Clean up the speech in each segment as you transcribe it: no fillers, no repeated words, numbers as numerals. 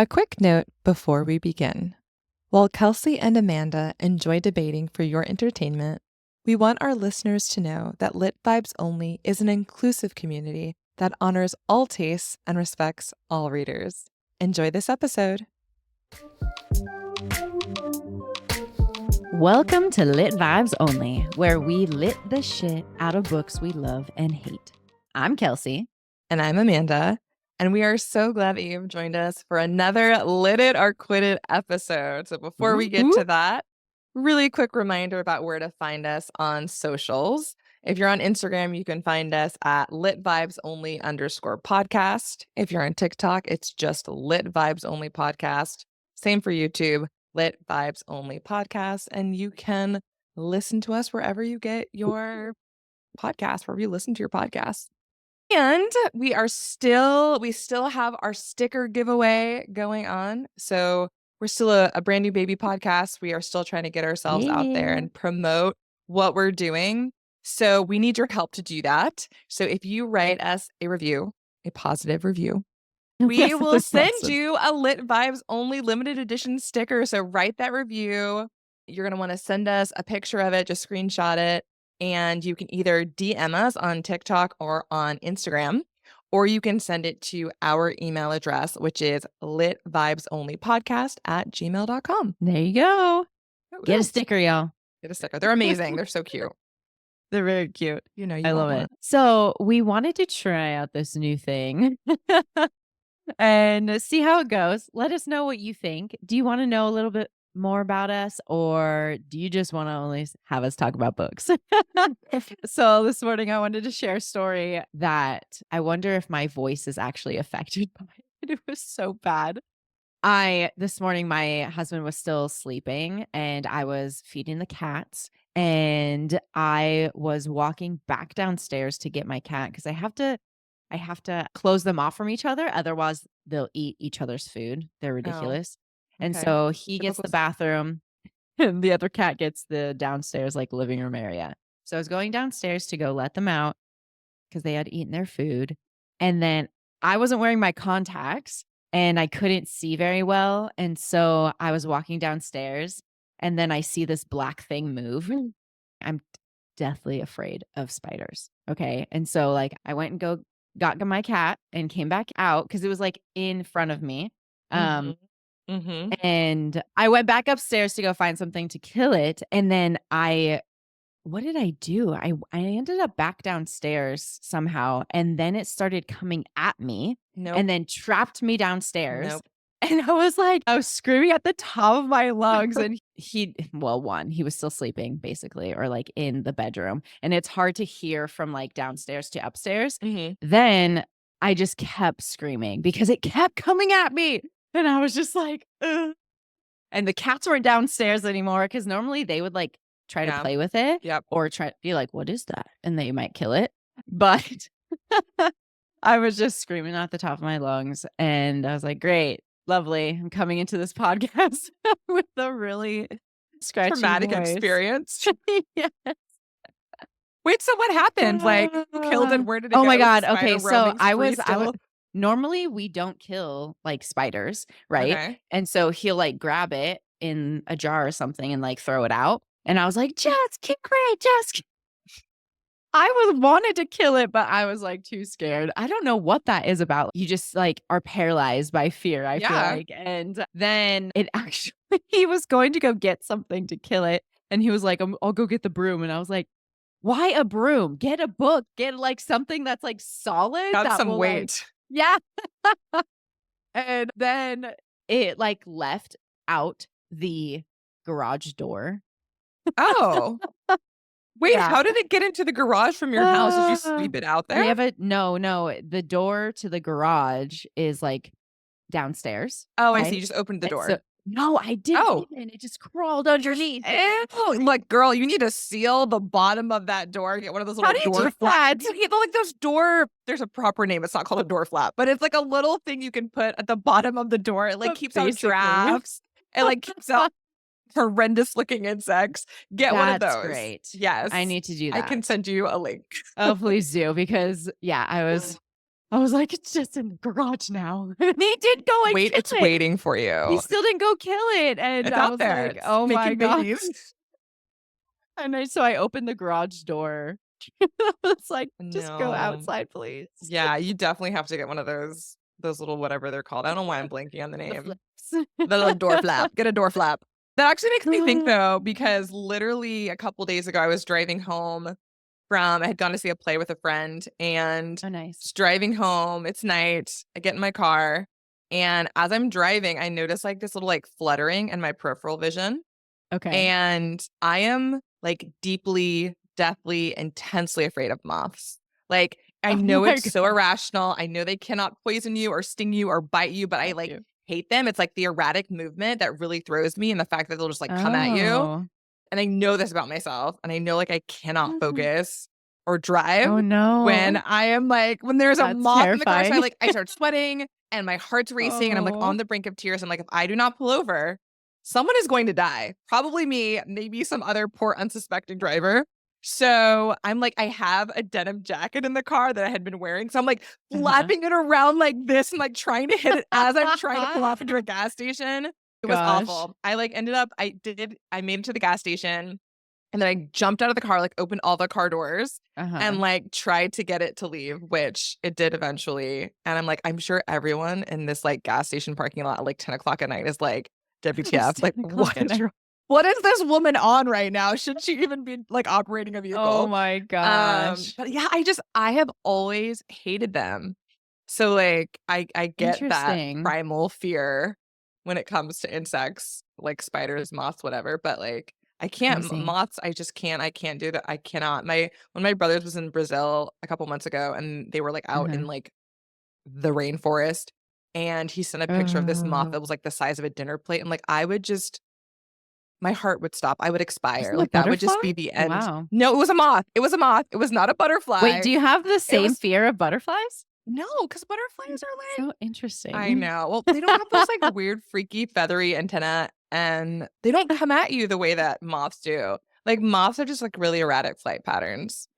A quick note before we begin. While Kelsey and Amanda enjoy debating for your entertainment, we want our listeners to know that Lit Vibes Only is an inclusive community that honors all tastes and respects all readers. Enjoy this episode. Welcome to Lit Vibes Only, where we lit the shit out of books we love and hate. I'm Kelsey. And I'm Amanda. And we are so glad that you've joined us for another Lit It or Quit It episode. So before we get to that, really quick reminder about where to find us on socials. If you're on Instagram, you can find us at litvibesonly_podcast. If you're on TikTok, it's just Lit Vibes Only Podcast. Same for YouTube, Lit Vibes Only Podcast. And you can listen to us wherever you get your podcast, wherever you listen to your podcasts. And we still have our sticker giveaway going on. So we're still a brand new baby podcast. We are still trying to get ourselves out there and promote what we're doing. So we need your help to do that. So if you write us a review, a positive review, we will send you a Lit Vibes Only limited edition sticker. So write that review. You're going to want to send us a picture of it, just screenshot it. And you can either DM us on TikTok or on Instagram, or you can send it to our email address, which is litvibesonlypodcast@gmail.com. There you go. Get a sticker, y'all. Get a sticker. They're amazing. They're so cute. They're very cute. You I love it. So we wanted to try out this new thing and see how it goes. Let us know what you think. Do you want to know a little bit more about us, or do you just want to only have us talk about books? So this morning I wanted to share a story that I wonder if my voice is actually affected by it. It was so bad. This morning my husband was still sleeping and I was feeding the cats, and I was walking back downstairs to get my cat because I have to close them off from each other, otherwise they'll eat each other's food. They're ridiculous. And so he gets the bathroom and the other cat gets the downstairs like living room area. So I was going downstairs to go let them out because they had eaten their food. And then I wasn't wearing my contacts and I couldn't see very well. And so I was walking downstairs and then I see this black thing move. I'm deathly afraid of spiders. Okay. And so like I went and got my cat and came back out because it was like in front of me. And I went back upstairs to go find something to kill it. And then what did I do? I ended up back downstairs somehow. And then it started coming at me and then trapped me downstairs. And I was screaming at the top of my lungs. And he was still sleeping basically, or like in the bedroom. And it's hard to hear from like downstairs to upstairs. Then I just kept screaming because it kept coming at me. And I was just like, ugh. And the cats weren't downstairs anymore because normally they would like try to play with it or try to be like, what is that? And they might kill it. But I was just screaming at the top of my lungs. And I was like, great, lovely. I'm coming into this podcast with a really scratchy traumatic voice. Experience. Yes. Wait, so what happened? Like, who killed it? Where did it go? Oh my God. Okay. So I was normally we don't kill like spiders, right? Okay. And so he'll like grab it in a jar or something and like throw it out. And I was like, just keep great, just. I wanted to kill it, but I was like too scared. I don't know what that is about. You just like are paralyzed by fear, I feel like. And then he was going to go get something to kill it. And he was like, I'll go get the broom. And I was like, why a broom? Get a book. Get like something that's like solid. Got some weight. Like, yeah. And then it like left out the garage door. Oh. Wait, how did it get into the garage from your house? Did you sweep it out there? No. The door to the garage is like downstairs. Oh, right? I see. You just opened the door. No, I didn't. And it just crawled underneath. Like, girl, you need to seal the bottom of that door. Get one of those little door flaps. Like those there's a proper name. It's not called a door flap, but it's like a little thing you can put at the bottom of the door. It like keeps out drafts. It like keeps out horrendous looking insects. Get one of those. That's great. Yes. I need to do that. I can send you a link. Oh, please do. Because I was I was like, it's just in the garage now. And he did go and Wait, kill it's it. waiting for He you. still didn't go kill it. And It's I out was there. like, It's oh my making God. babies. And so I opened the garage door. I was like, just go No. outside, please. Yeah, you definitely have to get one of those little whatever they're called. I don't know why I'm blanking on the The name. flips. The little door flap. Get a door flap. That actually makes me think though, because literally a couple days ago I was driving home I had gone to see a play with a friend and Oh, nice. just driving home. It's night. I get in my car. And as I'm driving, I notice like this little like fluttering in my peripheral vision. Okay. And I am like deeply, deathly, intensely afraid of moths. Like, I Oh know my it's so God. irrational. I know they cannot poison you or sting you or bite you, but I Got like you. hate them. It's like the erratic movement that really throws me and the fact that they'll just like come at you. Oh. And I know this about myself. And I know like I cannot focus or drive Oh when no. I am like, when there's a That's moth in the car. So terrifying. I start sweating and my heart's racing and I'm like Oh. on the brink of tears. I'm like, if I do not pull over, someone is going to die. Probably me, maybe some other poor unsuspecting driver. So I'm like, I have a denim jacket in the car that I had been wearing. So I'm like Uh-huh. flapping it around like this and like trying to hit it as I'm trying to pull off into a gas station. It was Gosh. awful. I like ended up, I made it to the gas station and then I jumped out of the car, like opened all the car doors and Uh-huh. like tried to get it to leave, which it did eventually. And I'm like, I'm sure everyone in this like gas station parking lot at like 10 o'clock at night is like, WTF, It's like 10 o'clock at night. what is this woman on right now? Should she even be like operating a Oh vehicle? my gosh. But yeah, I have always hated them. So like I get that Interesting. primal fear when it comes to insects, like spiders, moths, whatever. But like I can't Crazy. moths, I just can't. I can't do that. I cannot. My One of my brothers was in Brazil a couple months ago and they were like out Uh-huh. in like the rainforest and he sent a picture of this moth that was like the size of a dinner plate. And like I would just my heart would stop. I would Was expire. it a Like, that would butterfly? just be the end. Wow. No, it was a moth. It was a moth. It was not a Wait, butterfly. do you have the It same was fear of butterflies? no, because butterflies are like So I interesting. know. Well, they don't have those, like, weird, freaky, feathery antenna, and they don't come at you the way that moths do. Like, moths are just, like, really erratic flight patterns,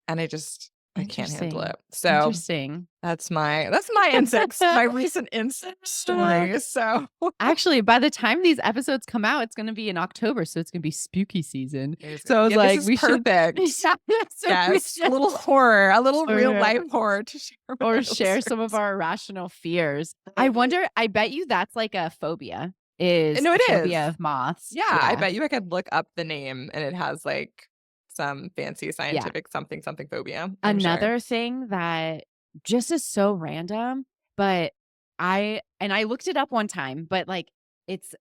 and I can't handle Interesting. it. So, Interesting. that's my insects, my recent insect story, so Actually, by the time these episodes come out, it's gonna be in October, so it's gonna be spooky season. So I was yeah, this like, is we should perfect. Yeah, so we Yes, a should little horror, a little or, real life horror to share with our or share some of listeners. our irrational fears. I wonder, I bet you that's like a phobia, is No, a it phobia is. of moths. Yeah, I Yeah. bet you I could look up the name and it has, like, some fancy Yeah. scientific something, something phobia, I'm sure. Another thing that just is so random, but I looked it up one time, but like it's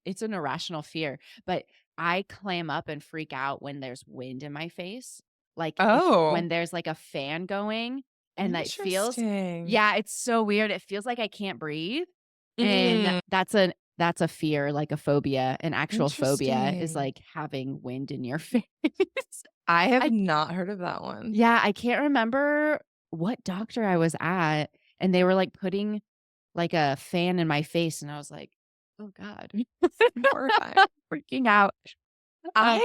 it's an irrational fear, but I clam up and freak out when there's wind in my face. Like if when Oh, there's like a fan going and that feels interesting. yeah, it's so weird. It feels like I can't breathe. And Mm, that's a fear, like a phobia. An actual phobia is interesting. like having wind in your face. I have I not heard of that one. Yeah, I can't remember what doctor I was at, and they were, like, putting, like, a fan in my face, and I was like, "Oh god." Horrifying. Freaking out. Um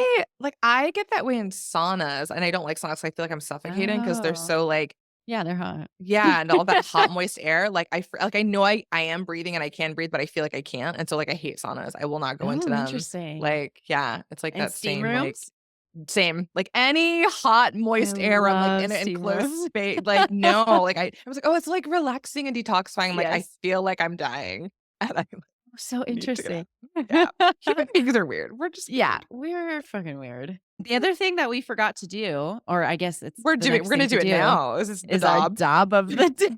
I get that way in saunas, and I don't like saunas, 'cause I feel like I'm suffocating because 'cause they're Oh. so, like Yeah, they're hot. yeah, and all that hot, moist air, like, I know I am breathing and I can breathe, but I feel like I can't, and so, like, I hate saunas. I will not go into Oh, them. interesting. Like, yeah, it's like And that steam same, like rooms? like, any hot, I moist air, I'm, like, in love an steam enclosed rooms. space like, no, like, I was like, "Oh, it's, like, relaxing and detoxifying." I'm like, I Yes. feel like I'm dying, and I So need to get interesting. out. Yeah. Human beings are weird. We're just Yeah, weird. we're fucking weird. The other thing that we forgot to do, or I guess it's the We're next gonna thing do to it do, now. This is the is our job. dob of the day.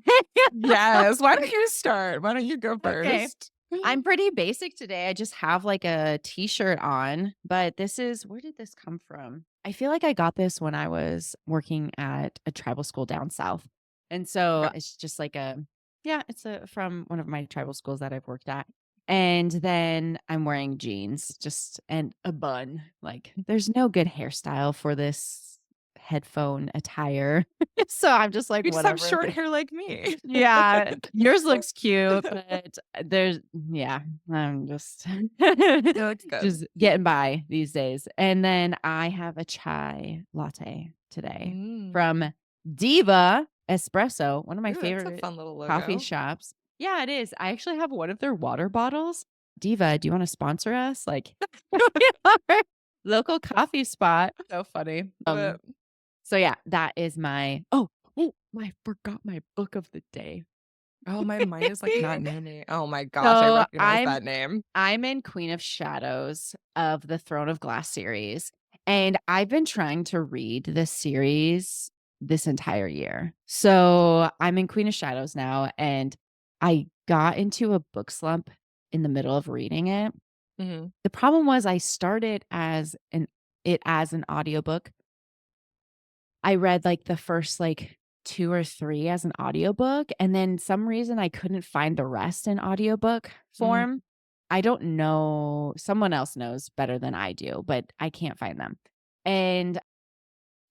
Yes. Why don't you start? Why don't you go Okay. first? I'm pretty basic today. I just have like a t-shirt on, but this is where did this come from? I feel like I got this when I was working at a tribal school down south. And so Okay. it's just like yeah, it's from one of my tribal schools that I've worked at. And then I'm wearing jeans, just and a bun. Like there's no good hairstyle for this headphone attire. So I'm just like You just have whatever. short hair like me. Yeah, yours looks cute, but there's yeah, I'm just It looks good. just getting by these days. And then I have a chai latte today Mm. from Diva Espresso, one of my Ooh, that's a favorite fun little coffee logo. shops. Yeah, it is. I actually have one of their water bottles. Diva, do you want to sponsor us? Like, our local coffee spot. So funny. But So yeah, that is my. Oh, I forgot my book of the day. oh, my mind is like not near me. Oh my gosh, I So recognize that name. I'm in Queen of Shadows of the Throne of Glass series, and I've been trying to read this series this entire year. So I'm in Queen of Shadows now, and I got into a book slump in the middle of reading it. Mhm. The problem was I started as an audiobook. I read like the first like 2 or 3 as an audiobook, and then some reason I couldn't find the rest in audiobook Mm. form. I don't know, someone else knows better than I do, but I can't find them. And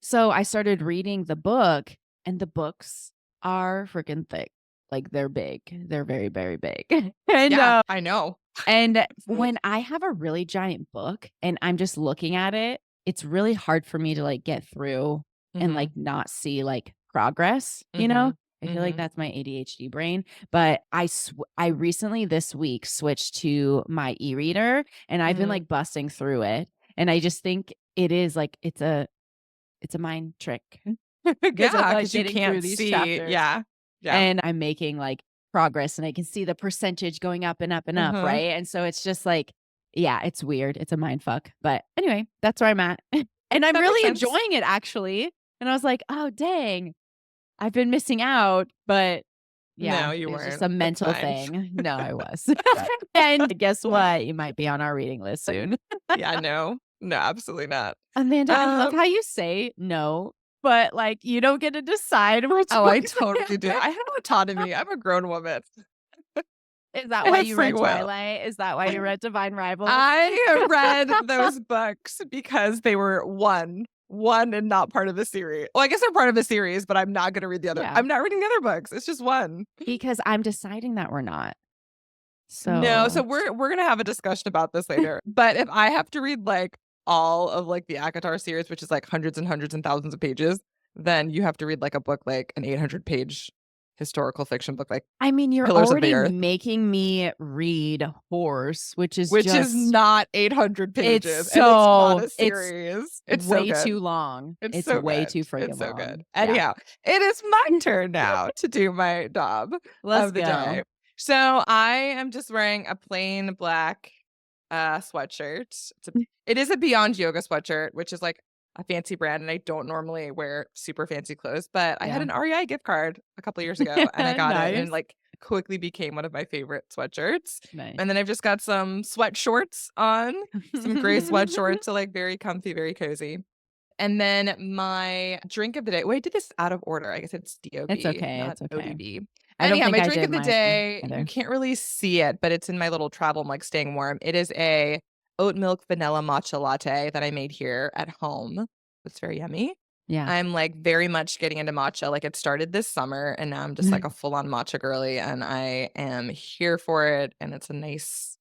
so I started reading the book, and the books are freaking thick. Like they're big. They're very, very big. And Yeah, I know. and when I have a really giant book and I'm just looking at it, it's really hard for me to like get through and like Mhm. not see like progress, you know? Mhm. I feel like Mhm. that's my ADHD brain, but I recently this week switched to my e-reader and I've been Mhm. like busting through it, and I just think it is like it's a mind trick because I'm Yeah, like because you getting through can't these see. chapters Yeah. Yeah. and I'm making like progress and I can see the percentage going up and up and up, Uh-huh. right? And so it's just like, yeah, it's weird. It's a mind fuck. But anyway, that's where I'm at. And I'm That makes really sense. enjoying it actually. And I was like, oh, dang, I've been missing out. But No, yeah, you it was just weren't. a It's mental fine. thing. No, I was. And guess what? You might be on our reading list soon. Yeah, no. No, absolutely not. Amanda, I love Um, how you say no, but like you don't get to decide which oh, I books. totally do. I have autonomy. I'm a grown woman. Is that I why have you free read will. Twilight? Is that why you read Divine Rivals? I read those books because they were one and not part of the series. Well, I guess they're part of the series, but I'm not gonna read the other. Yeah, I'm not reading the other books. It's just one. because I'm deciding that we're not. No, so So we're gonna have a discussion about this later. But if I have to read like all of like the ACOTAR series, which is like hundreds and hundreds and thousands of pages, then you have to read like a book like an 800-page historical fiction book like I mean, you're Pillars of the already Earth, making me read Horse, which is which is just not 800 it's pages and it's not so a it's series. It's so way good. too long. It's It's so way good. too It's friggin' so good. long. Yeah. Anyhow, it is my turn now to do my job Let's of the day. go. So I am just wearing a plain black sweatshirt. It is a Beyond Yoga sweatshirt, which is like a fancy brand, and I don't normally wear super fancy clothes, but I had Yeah. an REI gift card a couple years ago and I got it and it Nice. like quickly became one of my favorite sweatshirts. Nice. And then I've just got some sweat shorts on, some gray sweat shorts, so like very comfy, very cozy. And then my drink of the day. Wait, I did this out of order. I guess it's It's DOB, okay. not It's okay. ODB. I don't Anyhow, think my I drink did of the mine day, you either. can't really see it, but it's in my little travel mug staying warm. It is a oat milk vanilla matcha latte that I made here at home. It's very yummy. Yeah. I'm like very much getting into matcha. Like it started this summer and now I'm just like a full-on matcha girly and I am here for it. And it's a nice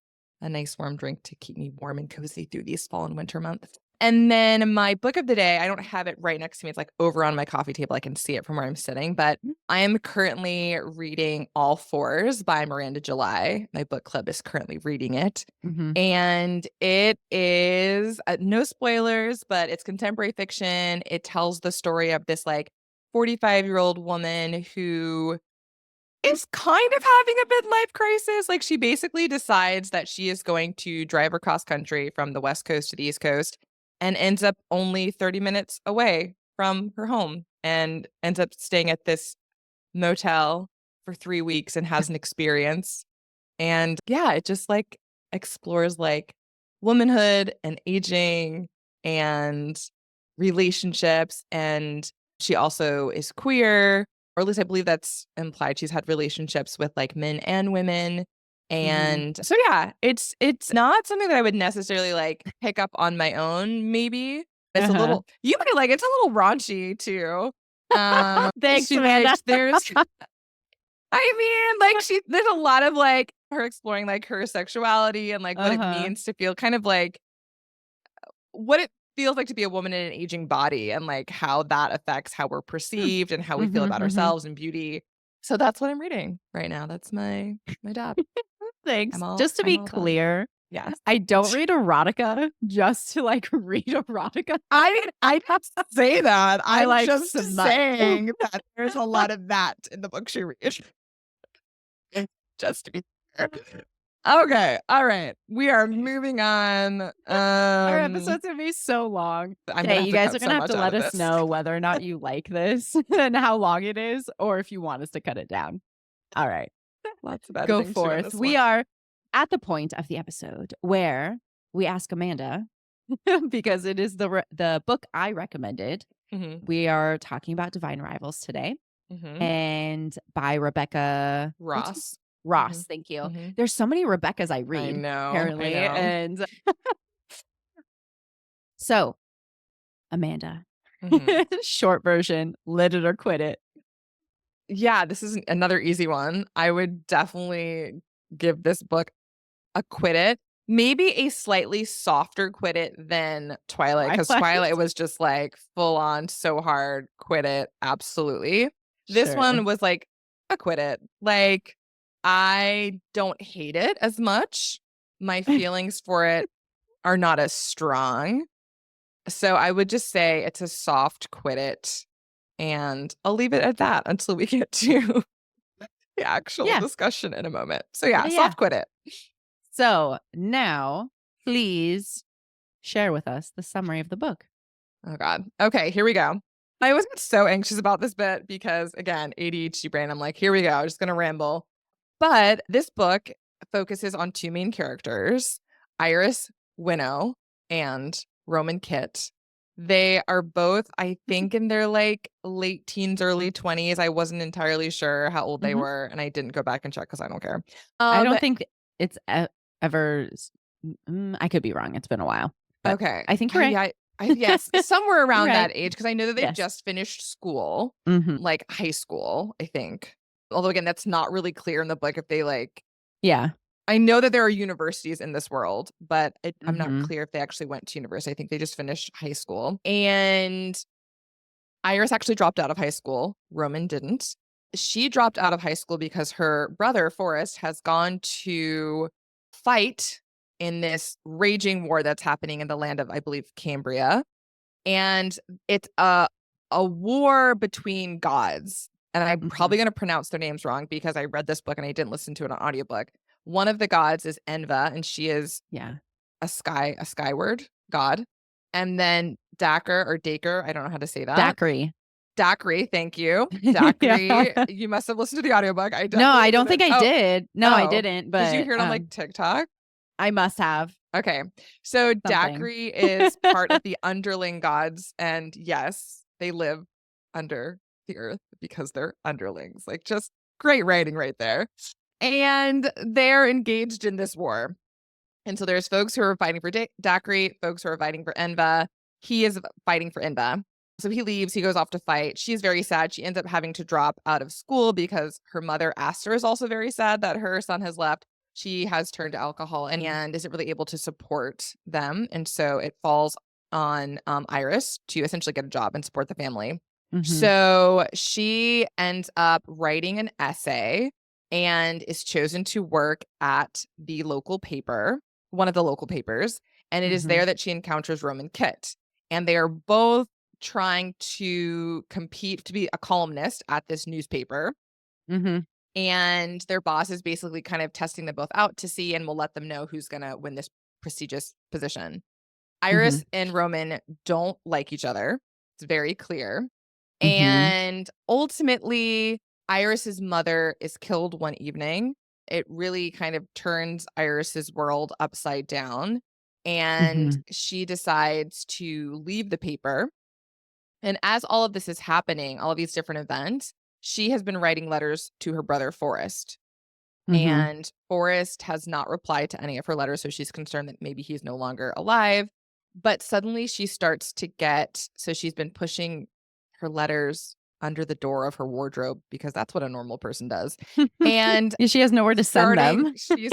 warm drink to keep me warm and cozy through these fall and winter months. And then my book of the day, I don't have it right next to me. It's like over on my coffee table. I can see it from where I'm sitting, but I am currently reading All Fours by Miranda July. My book club is currently reading it. Mhm. And it is no spoilers, but it's contemporary fiction. It tells the story of this like 45-year-old woman who is kind of having a midlife crisis. Like she basically decides that she is going to drive across country from the West Coast to the East Coast and ends up only 30 minutes away from her home and ends up staying at this motel for 3 weeks and has an experience. And yeah, it just like explores like womanhood and aging and relationships. And she also is queer, or at least I believe that's implied. She's had relationships with like men and women. Mhm. And so yeah, it's not something that I would necessarily like pick up on my own, maybe. It's a Uh-huh. little you might like it's a little raunchy too. Thanks, She Amanda. likes there's I mean, like there's a lot of like her exploring like her sexuality and like what it Uh-huh. means to feel kind of like what it feels like to be a woman in an aging body and like how that affects how we're perceived and how we feel about Mhm. ourselves and beauty. So that's what I'm reading right now. That's my dab. Thanks. I'm all Just to I'm be all done. clear, Yes. I don't read erotica just to like read erotica. I have to say that. I I'm like just smut. saying that there's a lot of that in the books you read. Just to be clear. Okay. All right. We are moving on. Our episode's gonna be so long. I'm gonna Okay, have you to guys cut are so gonna have much to out let of us this. know whether or not you like this and how long it is, or if you want us to cut it down. All right, Lots of go editing too in forth. this We one. are at the point of the episode where we ask Amanda because it is the book I recommended. Mhm. We are talking about Divine Rivals today, Mhm. and by Rebecca Ross. Ross. Mhm. Thank you. Mhm. There's so many Rebeccas I I read know. I apparently, know. and so Amanda, Mhm. short version: lit it or quit it. Yeah, this is another easy one. I would definitely give this book a quit it. Maybe a slightly softer quit it than Twilight, because Twilight. Twilight was just like full on so hard, quit it. Absolutely. This Sure. one was like a quit it. Like, I don't hate it as much. My feelings for it are not as strong. So I would just say it's a soft quit it. And I'll leave it at that until we get to the actual Yeah. discussion in a moment. So yeah, Yeah. Yeah. soft quit it. So now, please share with us the summary of the book. Oh God. Okay, here we go. I was so anxious about this bit because again, ADHD brain. I'm like, here we go. I'm just gonna ramble. But this book focuses on two main characters, Iris Winnow and Roman Kit. They are both, I think, in their like late teens, early 20s. I wasn't entirely sure how old they Mhm. were, and I didn't go back and check because I don't care. I don't think it's ever. I could be wrong. It's been a while, but Okay. I think you're right. Yeah, yes, somewhere You're around right. that age, because I know that they've Yes. just finished school, Mhm. like high school, I think. Although again, that's not really clear in the book if they like Yeah. I know that there are universities in this world, but I'm not Mhm. clear if they actually went to university. I think they just finished high school. And Iris actually dropped out of high school. Roman didn't. She dropped out of high school because her brother, Forrest, has gone to fight in this raging war that's happening in the land of, I believe, Cambria. And it's a war between gods. And I'm Mhm. probably going to pronounce their names wrong because I read this book and I didn't listen to it on audiobook. One of the gods is Enva, and she is Yeah. a skyward god. And then Dacker or Daker, I don't know how to say that. Daiquiri. Daiquiri, thank you. Yeah. Daiquiri, you must have listened to the audiobook. I No, I definitely don't think didn't. I Oh, did. No, I oh. didn't, Did you but, hear it on like TikTok? I must have Okay. So something. Daiquiri is part of the underling gods. And yes, they live under the earth because they're underlings. Like, just great writing right there. And they're engaged in this war. And so there's folks who are fighting for Daiquiri, folks who are fighting for Enva. He is fighting for Enva. So he leaves, he goes off to fight. She's very sad. She ends up having to drop out of school because her mother, Aster, is also very sad that her son has left. She has turned to alcohol and isn't really able to support them. And so it falls on Iris to essentially get a job and support the family. Mhm. So she ends up writing an essay and is chosen to work at the local paper, one of the local papers. And it is Mhm. there that she encounters Roman Kit. And they are both trying to compete to be a columnist at this newspaper. Mhm. And their boss is basically kind of testing them both out to see and will let them know who's going to win this prestigious position. Iris Mhm. and Roman don't like each other. It's very clear. Mhm. And ultimately, Iris's mother is killed one evening. It really kind of turns Iris's world upside down. And Mhm. she decides to leave the paper. And as all of this is happening, all of these different events, she has been writing letters to her brother, Forrest. Mhm. And Forrest has not replied to any of her letters. So she's concerned that maybe he's no longer alive. But suddenly she starts to get, so she's been pushing her letters under the door of her wardrobe because that's what a normal person does. And She has nowhere to send them. she's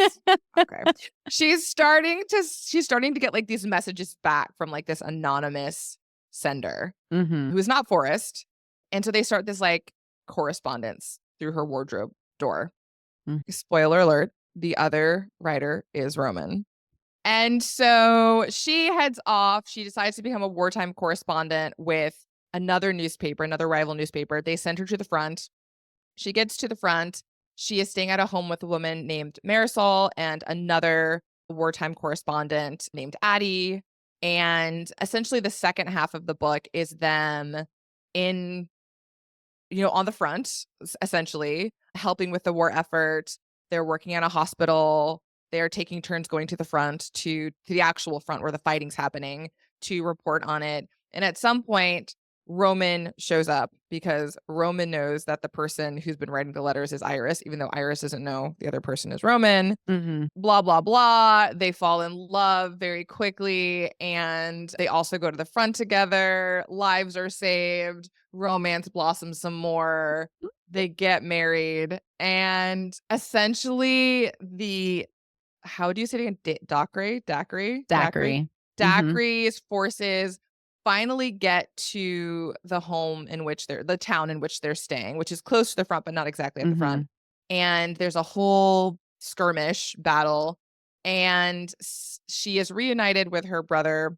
okay. She's starting to get like these messages back from like this anonymous sender Mhm. who is not Forrest. And so they start this like correspondence through her wardrobe door. Mm. Spoiler alert, the other writer is Roman. And so she heads off. She decides to become a wartime correspondent with another newspaper, another rival newspaper. They send her to the front. She gets to the front. She is staying at a home with a woman named Marisol and another wartime correspondent named Addie. And essentially, the second half of the book is them in, on the front, essentially, helping with the war effort. They're working at a hospital. They're taking turns going to the front to the actual front where the fighting's happening to report on it. And at some point, Roman shows up because Roman knows that the person who's been writing the letters is Iris, even though Iris doesn't know the other person is Roman. Mhm. Blah, blah, blah. They fall in love very quickly. And they also go to the front together. Lives are saved. Romance blossoms some more. They get married. And essentially, how do you say it again? Daiquiri. Mhm. Daiquiri's forces finally get to the town in which they're staying, which is close to the front, but not exactly at the front. Mhm. And there's a whole skirmish battle. And she is reunited with her brother,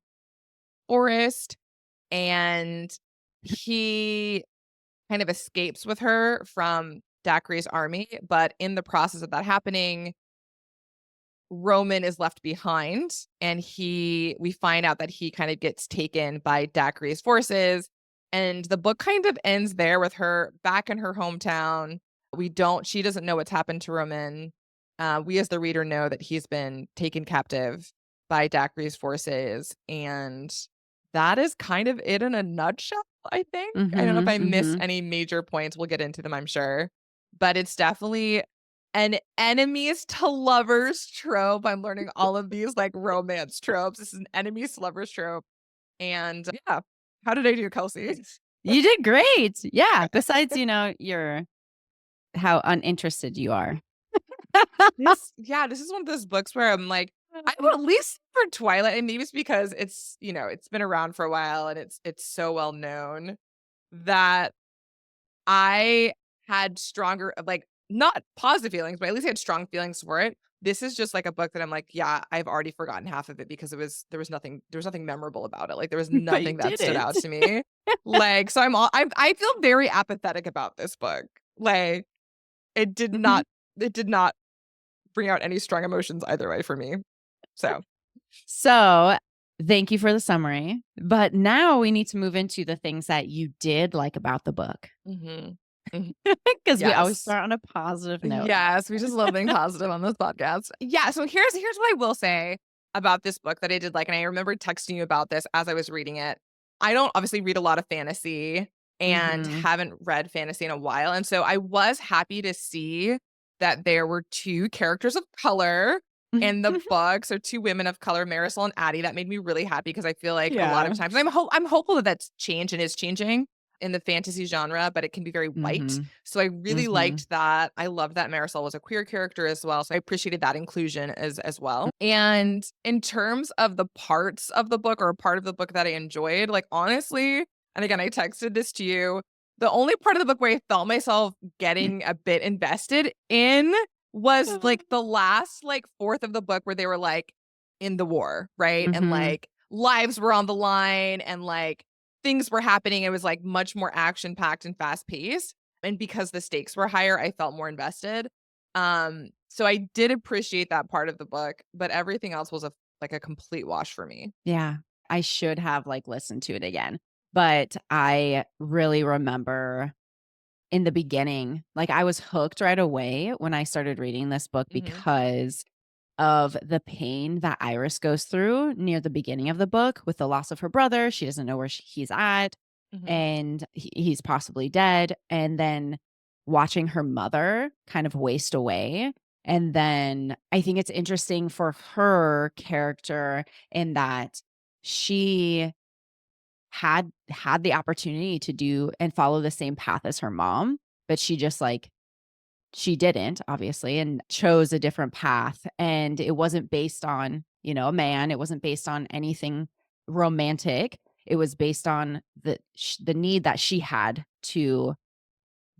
Forrest, and he kind of escapes with her from Daiquiri's army. But in the process of that happening, Roman is left behind, and we find out that he kind of gets taken by Daiquiri's forces, and the book kind of ends there with her back in her hometown. She doesn't know what's happened to Roman. We as the reader know that he's been taken captive by Daiquiri's forces, and that is kind of it in a nutshell, I think. I don't know if Mhm. I missed Mhm. any major points. We'll get into them, I'm sure. But it's definitely an enemies to lovers trope. I'm learning all of these like romance tropes. This is an enemies to lovers trope. And yeah, how did I do, Kelsey? You did great. Yeah, besides, your how uninterested you are. This is one of those books where I'm like, I would at least for Twilight, and maybe it's because it's been around for a while and it's so well known that I had stronger, like, not positive feelings, but at least I had strong feelings for it. This is just like a book that I'm like, yeah, I've already forgotten half of it because there was nothing memorable about it. Like there was But you nothing that did stood it. out to me. Like, so I feel very apathetic about this book. Like it did Mhm. not it did not bring out any strong emotions either way for me. So, So, thank you for the summary, but now we need to move into the things that you did like about the book, mhm. Mhm. because we always Yes. start on a positive note. Yes, we just love being positive on this podcast. Yeah, so here's what I will say about this book that I did like, and I remember texting you about this as I was reading it. I don't obviously read a lot of fantasy and Mhm. haven't read fantasy in a while, and so I was happy to see that there were two characters of color in the book, so two women of color, Marisol and Addie. That made me really happy because I feel like a lot of Yeah. times, and I'm hopeful that that's changed and is changing in the fantasy genre, but it can be very white. Mhm. So I really Mhm. liked that. I loved that Marisol was a queer character as well. So I appreciated that inclusion as well. And in terms of the parts of the book or a part of the book that I enjoyed, like honestly, and again, I texted this to you. The only part of the book where I felt myself getting a bit invested in was like the last like fourth of the book where they were like in the war, right? And Mhm. like lives were on the line and like things were happening. It was like much more action packed and fast paced. And because the stakes were higher, I felt more invested. So I did appreciate that part of the book, but everything else was like a complete wash for me. Yeah. I should have, listened to it again, but I really remember in the beginning, I was hooked right away when I started reading this book Hmm. because of the pain that Iris goes through near the beginning of the book with the loss of her brother. She doesn't know where he's at, Hmm. and he's possibly dead. And then watching her mother kind of waste away. And then I think it's interesting for her character in that she had the opportunity to do and follow the same path as her mom, but she just like she didn't, obviously, and chose a different path. And it wasn't based on, a man. It wasn't based on anything romantic. It was based on the need that she had to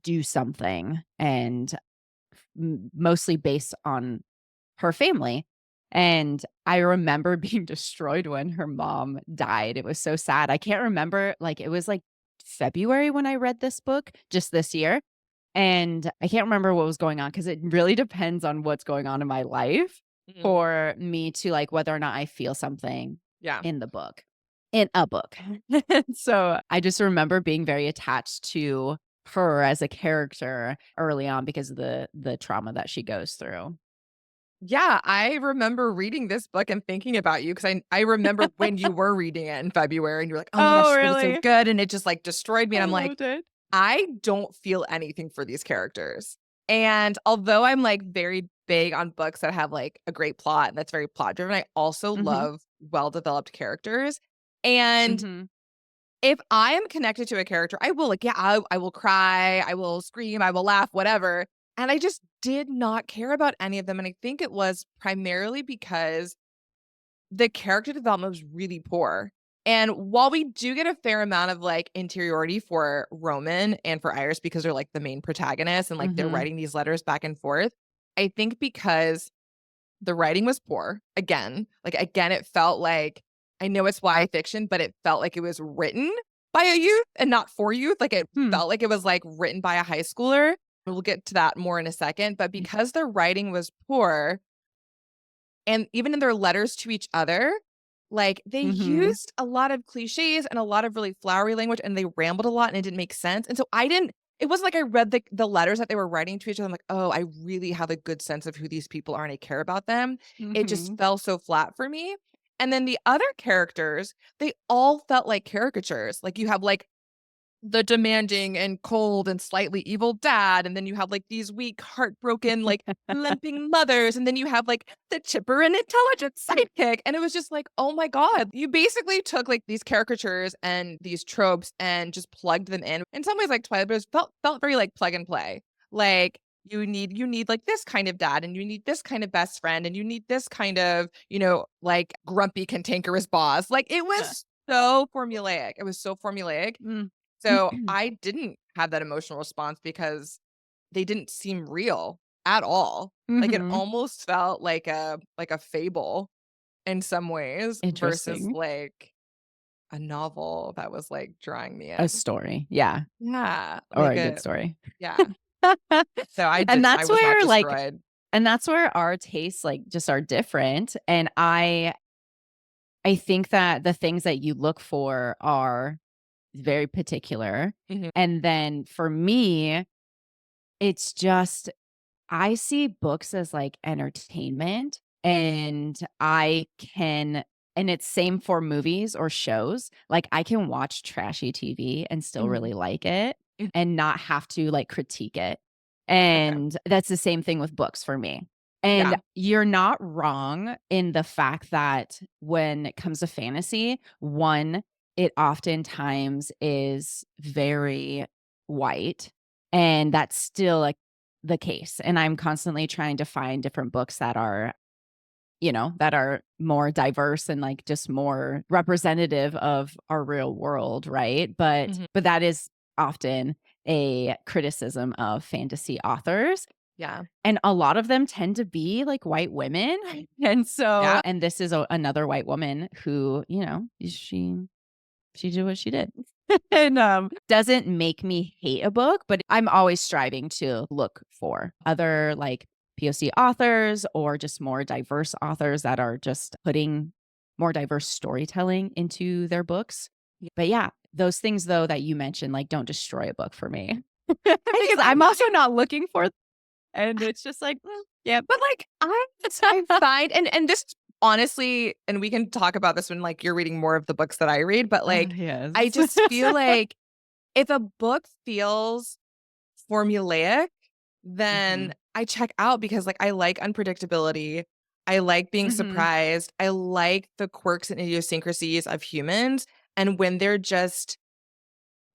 do something, and mostly based on her family. And I remember being destroyed when her mom died. It was so sad. I can't remember, like, it was like February when I read this book just this year. And I can't remember what was going on because it really depends on what's going on in my life Mhm. for me to like whether or not I feel something Yeah. in the book, in a book. So I just remember being very attached to her as a character early on because of the trauma that she goes through. Yeah, I remember reading this book and thinking about you because I remember when you were reading it in February and you're like, "Oh my gosh, Oh, this book is so really? good," and it just, like, destroyed me, and I I'm like, loved it. I don't feel anything for these characters. And although I'm, like, very big on books that have, like, a great plot and that's very plot driven, I also Mhm. love well-developed characters. And Mhm. if I am connected to a character, I will, like, yeah, I will cry, I will scream, I will laugh, whatever. And I just did not care about any of them. And I think it was primarily because the character development was really poor. And while we do get a fair amount of like interiority for Roman and for Iris because they're like the main protagonists and like they're Mhm. writing these letters back and forth, I think because the writing was poor, again, it felt like I know it's YA fiction, but it felt like it was written by a youth and not for youth. Like it Hmm. felt like it was like written by a high schooler. We'll get to that more in a second. But Y because the writing was poor, and even in their letters to each other, like, they Mhm. used a lot of cliches and a lot of really flowery language, and they rambled a lot, and it didn't make sense, and so I didn't it wasn't like I read the letters that they were writing to each other, I'm like, "Oh, I really have a good sense of who these people are, and I care about them." It just Mhm. fell so flat for me, and then the other characters, they all felt like caricatures, like, you have, like, the demanding and cold and slightly evil dad, and then you have, like, these weak, heartbroken, like, limping mothers, and then you have, like, the chipper and intelligent sidekick, and it was just like, "Oh my god." You basically took, like, these caricatures and these tropes and just plugged them in some ways like Twilight, but it felt very, like, plug and play. Like, you need, like, this kind of dad, and you need this kind of best friend, and you need this kind of, like, grumpy, cantankerous boss. Like, it was so formulaic. It was so formulaic. Mm. So, I didn't have that emotional response because they didn't seem real at all. Like, it Mhm. almost felt like a fable in some ways versus, Interesting. like, a novel that was, like, drawing me A in. story, yeah, Yeah, or like a good a story. yeah. So, And I was not destroyed. that's where our tastes, like, just are different, and I think that the things that you look for are very particular, Mhm, and then for me, it's just I see books as, like, entertainment, and I can and it's same for movies or shows, like, I can watch trashy TV and still mhm, really like it mhm. and not have to, like, critique it, Okay. and that's the same thing with books for me, and Yeah. you're not wrong in the fact that when it comes to fantasy, 1, it oftentimes is very white, and that's still, like, the case, and I'm constantly trying to find different books that are, that are more diverse and, like, just more representative of our real world, right? But Mhm. but that is often a criticism of fantasy authors, Yeah. and a lot of them tend to be, like, white women, Yeah. and this is another white woman who, she did what she did. And, doesn't make me hate a book, but I'm always striving to look for other, like, POC authors or just more diverse authors that are just putting more diverse storytelling into their books. Yeah. But yeah, those things though that you mentioned, like, don't destroy a book for me. I Because I'm find also not looking for and it's just like, yeah. But, like, I find and this is honestly and we can talk about this when, like, you're reading more of the books that I read, but, like, I Yes. just feel like if a book feels formulaic, then Mhm. I check out because, like, I like unpredictability. I like being Mhm. surprised. I like the quirks and idiosyncrasies of humans, and when they're just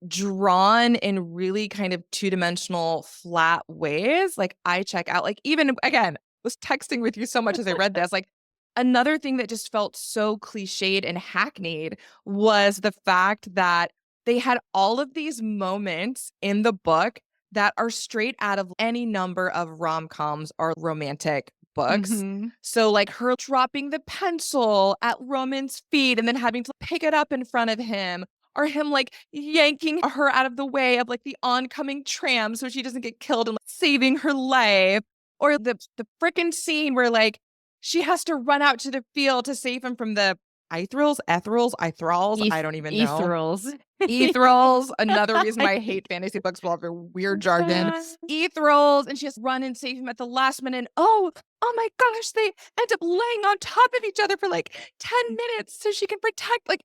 drawn in really kind of two-dimensional flat ways, like I check out. Like even again, was texting with you so much as I read this. Like another thing that just felt so cliched and hackneyed was the fact that they had all of these moments in the book that are straight out of any number of rom-coms or romantic books. Mhm. So like her dropping the pencil at Roman's feet and then having to pick it up in front of him, or him like yanking her out of the way of like the oncoming tram so she doesn't get killed and like, saving her life. Or the freaking scene where like she has to run out to the field to save him from the Ithrals, I don't even know. Ethereals. Ethrals, another reason why I hate fantasy books with all their weird jargon. Ethrals, and she has to run and save him at the last minute. And oh my gosh, they end up laying on top of each other for like 10 minutes so she can protect. Like,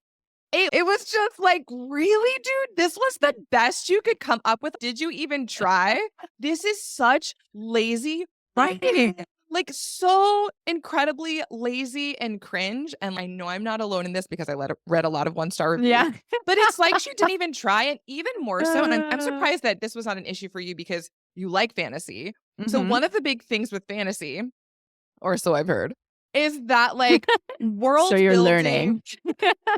it was just like, really, dude? This was the best you could come up with? Did you even try? This is such lazy writing. Like, so incredibly lazy and cringe. And I know I'm not alone in this because I read a lot of one-star reviews. Yeah. But it's like she didn't even try, and even more so, and I'm surprised that this was not an issue for you because you like fantasy. So Mhm. one of the big things with fantasy, or so I've heard, is that like world So you're building learning.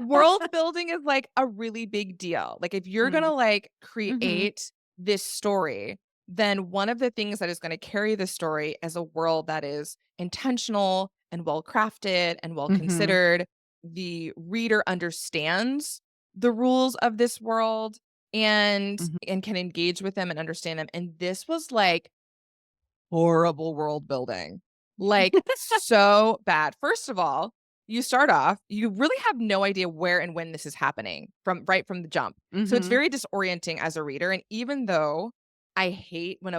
world building is like a really big deal. Like if you're gonna like Mhm. create this story, then one of the things that is going to carry the story is a world that is intentional and well crafted and well Mhm. considered. The reader understands the rules of this world and Mhm. and can engage with them and understand them. And this was like horrible world building. Like, so bad. First of all, you start off, you really have no idea where and when this is happening from the jump. So it's Mhm. very disorienting as a reader. And even though I hate when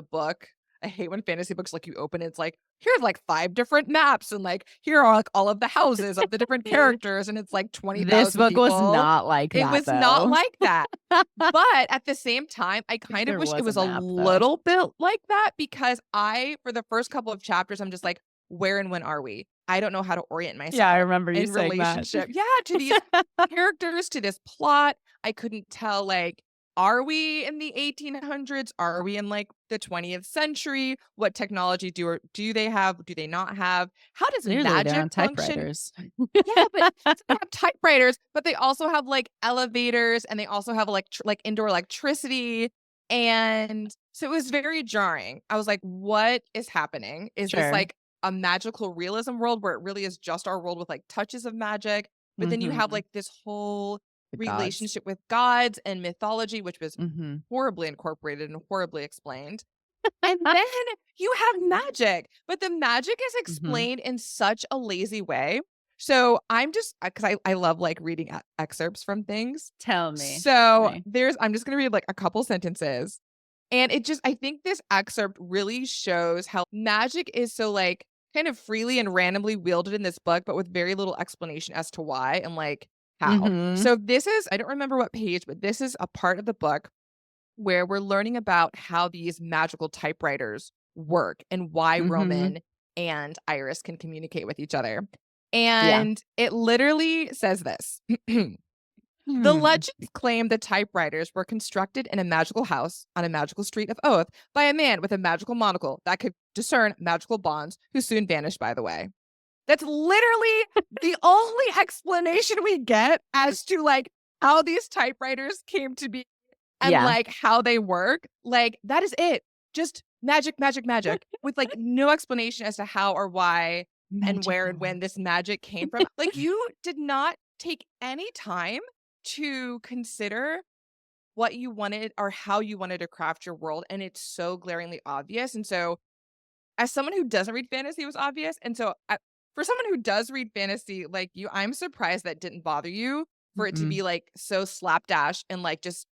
fantasy books like you open it's like, here's like 5 different maps and like here are like all of the houses of the different characters and it's like This 20,000 book was people. not like It that, was not though. like that. But at the same time, I Think kind of there wish it was a was a map, though. little bit like that because for the first couple of chapters, I'm just like, where and when are we? I don't know how to orient Yeah, I myself remember you in saying that. relationship. Yeah, to these characters, to this plot. I couldn't tell, like, are we in the 1800s? Are we in like the 20th century? What technology do they have? Do they not have? How does Clearly, they're magic on function? typewriters. Yeah, but so they have typewriters, but they also have, like, elevators, and they also have like indoor electricity, and so it was very jarring. I was like, "What is happening? Is this, Sure. like, a magical realism world where it really is just our world with, like, touches of magic?" But then you have, Mhm. like, this whole The gods. relationship with gods and mythology, which was Mhm. horribly incorporated and horribly explained. And then you have magic, but the magic is Mhm. explained in such a lazy way. So I'm just because I love like reading excerpts from things. Tell me. Tell So me. I'm just gonna read like a couple sentences. And I think this excerpt really shows how magic is so like kind of freely and randomly wielded in this book, but with very little explanation as to why and like how. Mhm. So I don't remember what page, but this is a part of the book where we're learning about how these magical typewriters work and why Mhm. Roman and Iris can communicate with each other. Yeah. And it literally says this. The Hmm. legends claim the typewriters were constructed in a magical house on a magical street of Oath by a man with a magical monocle that could discern magical bonds who soon vanished by the way. That's literally the only explanation we get as to like how these typewriters came to be and, Yeah. like, how they work, like, that is it. Just magic, magic, magic with, like, no explanation as to how or why and where and Magical. when this magic came from. Like, you did not take any time to consider what you wanted or how you wanted to craft your world, and it's so glaringly obvious, and so, as someone who doesn't read fantasy, it was obvious, and so, for someone who does read fantasy like you, I'm surprised that didn't bother you for it to Mm-mm. be, like, so slapdash and, like, just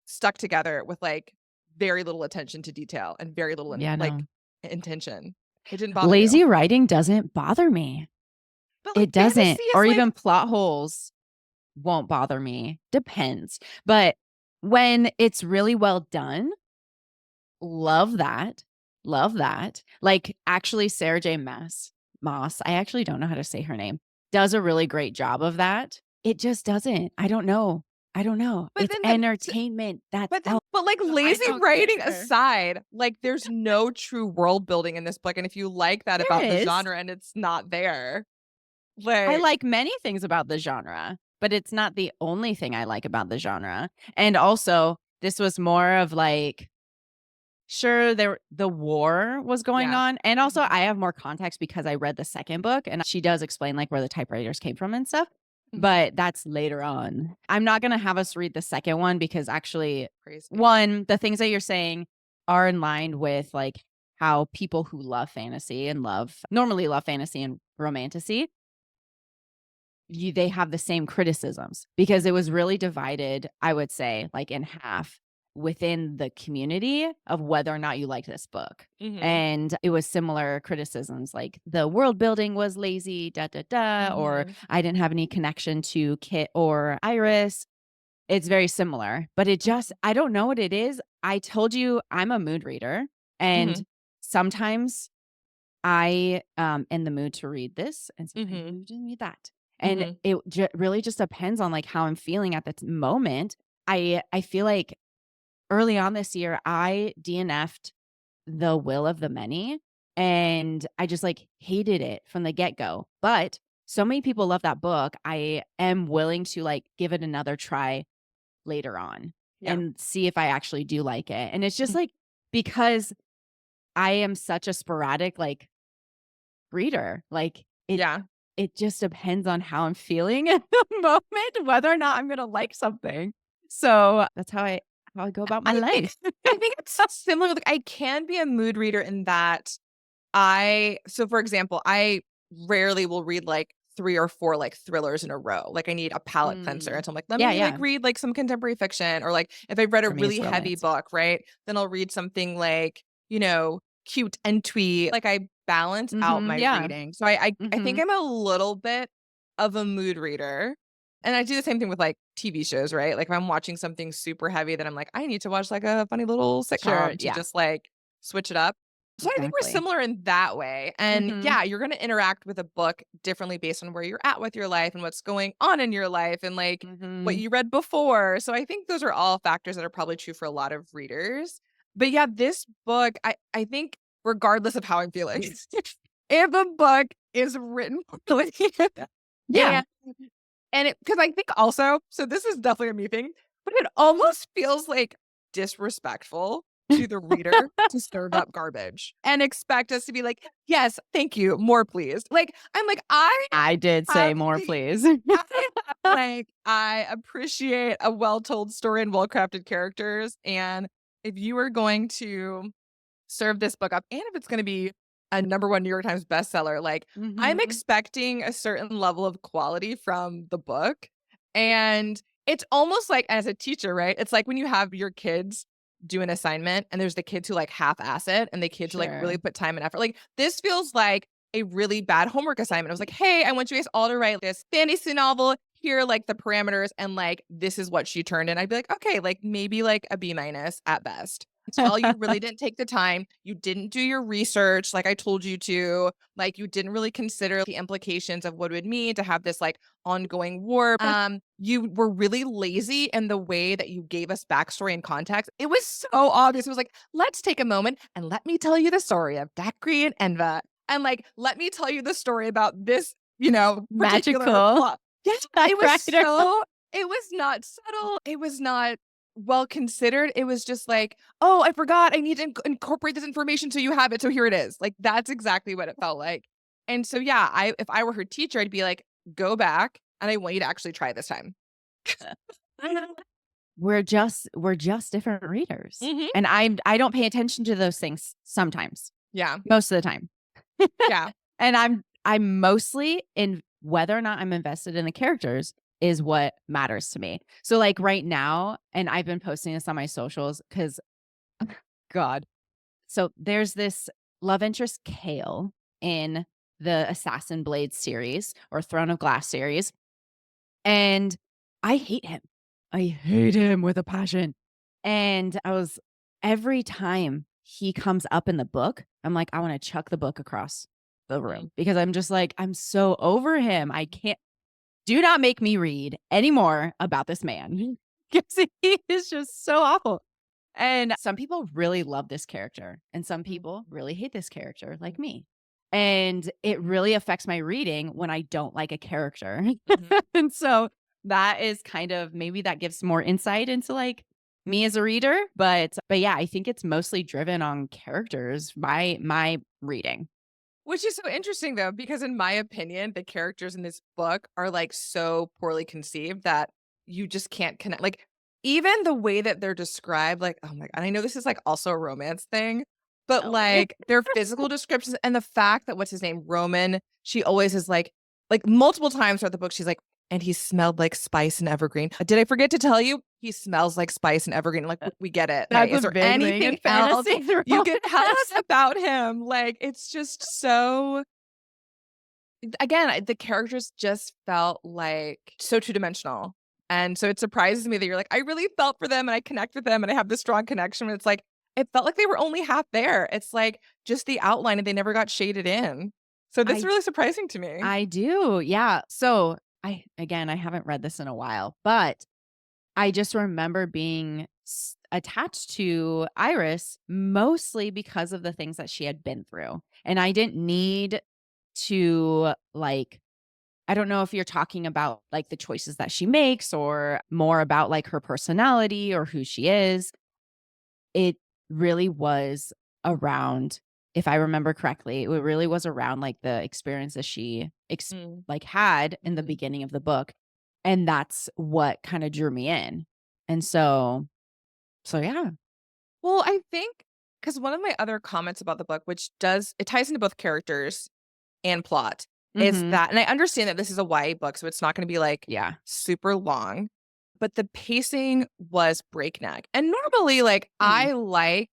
stuck together with, like, very little attention to detail and very little Yeah, like, no. intention. It didn't bother you. Lazy writing doesn't bother me. But, like, It doesn't. fantasy is, Or like even plot holes won't bother me. Depends. But when it's really well done, love that. Love that. Like, actually, Sarah J. Moss, I actually don't know how to say her name, does a really great job of that. it just doesn't. I don't know. I don't know. But It's then entertainment. That's all. but, like, So I lazy don't get writing there. aside, like, there's no true world building in this book, and if you like that There about the is. genre and it's not there, I like like many things about the genre, but it's not the only thing I like about the genre. And also, this was more of like, sure, the war was going yeah. on, and also Mhm, I have more context because I read the second book, and she does explain, like, where the typewriters came from and stuff, mhm. but that's later on. I'm not gonna have us read the second one because actually, Crazy. 1, the things that you're saying are in line with, like, how people who love fantasy and normally love fantasy and romantasy, they have the same criticisms because it was really divided, I would say, like, in half within the community of whether or not you liked this book. Mhm, And it was similar criticisms like the world building was lazy, da da da, or mhm, I didn't have any connection to Kit or Iris. It's very similar, but it just, mhm, I don't know what it is. I told you I'm a mood reader, and mhm, sometimes I in the mood to read this, and sometimes I'm in mhm, the mood to read that. And mhm, it really just depends on, like, how I'm feeling at the moment. I feel like early on this year, I DNF'd The Will of the Many, and I just, like, hated it from the get-go. But so many people love that book, I am willing to, like, give it another try later on yeah, and see if I actually do like it. And it's just, mm, like, because I am such a sporadic, like, reader. Like, yeah. it just depends on how I'm feeling at the moment, whether or not I'm gonna like something. So, that's how I go about my I think life. I think it's similar, like, I can be a mood reader in that for example, I rarely will read, like, 3 or 4, like, thrillers in a row, like, I need a palate cleanser, Mm. and so I'm like, "Let Yeah, me, like, yeah. read, like, some contemporary fiction," or, like, if I've read a For me, really it's heavy romance. book, right, then I'll read something like, cute and twee, like, I balance out Mhm, my yeah. reading, so I think Mhm. I'm a little bit of a mood reader, and I do the same thing with, like, TV shows, right, like, if I'm watching something super heavy, then I'm like, "I need to watch, like, a funny little Sure, sitcom to yeah, just, like, switch it up." So I think we're exactly. similar in that way. And Mhm, yeah, you're going to interact with a book differently based on where you're at with your life and what's going on in your life and like what mhm. you read before. So I think those are all factors that are probably true for a lot of readers. But yeah, this book, I think regardless of how I'm feeling, if a book is written poorly Yeah. and because I think also, so this is definitely a me thing, but it almost feels like disrespectful to the reader to serve up garbage and expect us to be like, "Yes, thank you, more please." Like, I'm like, I did say have more, the please. I appreciate a well-told story and well-crafted characters, and if you are going to serve this book up, and if it's gonna be a number 1 New York Times bestseller, like, I'm Mhm. expecting a certain level of quality from the book, and it's almost like as a teacher, right? It's like when you have your kids do an assignment, and there's the kids who, like, half-ass it, and the kids who, like, Sure. really put time and effort. Like, this feels like a really bad homework assignment. It was like, "Hey, I want you guys all to write this fantasy novel. Here are, like, the parameters, and, like, this is what she turned in." I'd be like, "Okay, like, maybe, like, a B minus at best." Tell you really didn't take the time, you didn't do your research like I told you to, like, you didn't really consider the implications of what it would mean to have this, like, ongoing war. You were really lazy in the way that you gave us backstory and context. It was so obvious. It was like, "Let's take a moment and let me tell you the story of Dacre and Enva, and, like, let me tell you the story about this, particular Magical plot." Yes, typewriter. it was not subtle, it was not well considered, it was just like, "Oh, I forgot, I need to incorporate this information so you have it, so here it is." Like, that's exactly what it felt like. And so, yeah, I if I were her teacher, I'd be like, "Go back, and I want you to actually try this time." We're just different readers, Mhm. and I don't pay attention to those things sometimes, Yeah. most of the time. Yeah. And I'm mostly in whether or not I'm invested in the characters is what matters to me. So, like, right now, and I've been posting this on my socials because God. So there's this love interest Kale in the Assassin Blade series or Throne of Glass series, and I hate him. I hate him with a passion. And every time he comes up in the book, I'm like, I want to chuck the book across the Mm. room because I'm just like, I'm so over him. I can't. do not make me read anymore about this man because he is just so awful. And some people really love this character, and some people really hate this character, like me. And it really affects my reading when I don't like a character. Mhm. And so that is kind of, maybe that gives more insight into like me as a reader, but yeah, I think it's mostly driven on characters by my reading. Which is so interesting though, because in my opinion, the characters in this book are like so poorly conceived that you just can't connect. Like even the way that they're described, like, oh my God, and I know this is like also a romance thing, but Tell me. like their physical descriptions and the fact that what's his name, Roman, she always is like multiple times throughout the book, she's like, and he smelled like spice and evergreen. Did I forget to tell you? He smells like spice and evergreen. Like we get it. Hey, That's is a there big thing in anything else fantasy. you can tell us about him? Like it's just so again, the characters just felt like so two-dimensional. And so it surprises me that you're like, I really felt for them and I connect with them and I have this strong connection. It's like, it felt like they were only half there. It's like just the outline and they never got shaded in. So this is I really surprising to me. I do. Yeah. So I haven't read this in a while, but I just remember being attached to Iris mostly because of the things that she had been through. And I didn't need to like, I don't know if you're talking about like the choices that she makes or more about like her personality or who she is. It really was around, if I remember correctly, it really was around like the experiences she Mm. like had in the Mhm. beginning of the book. And that's what kind of drew me in. And so yeah. Well, I think because one of my other comments about the book, which does it ties into both characters and plot, is Mhm. that, and I understand that this is a YA book, so it's not going to be like Yeah. super long, but the pacing was breakneck. And normally, like Hmm. I like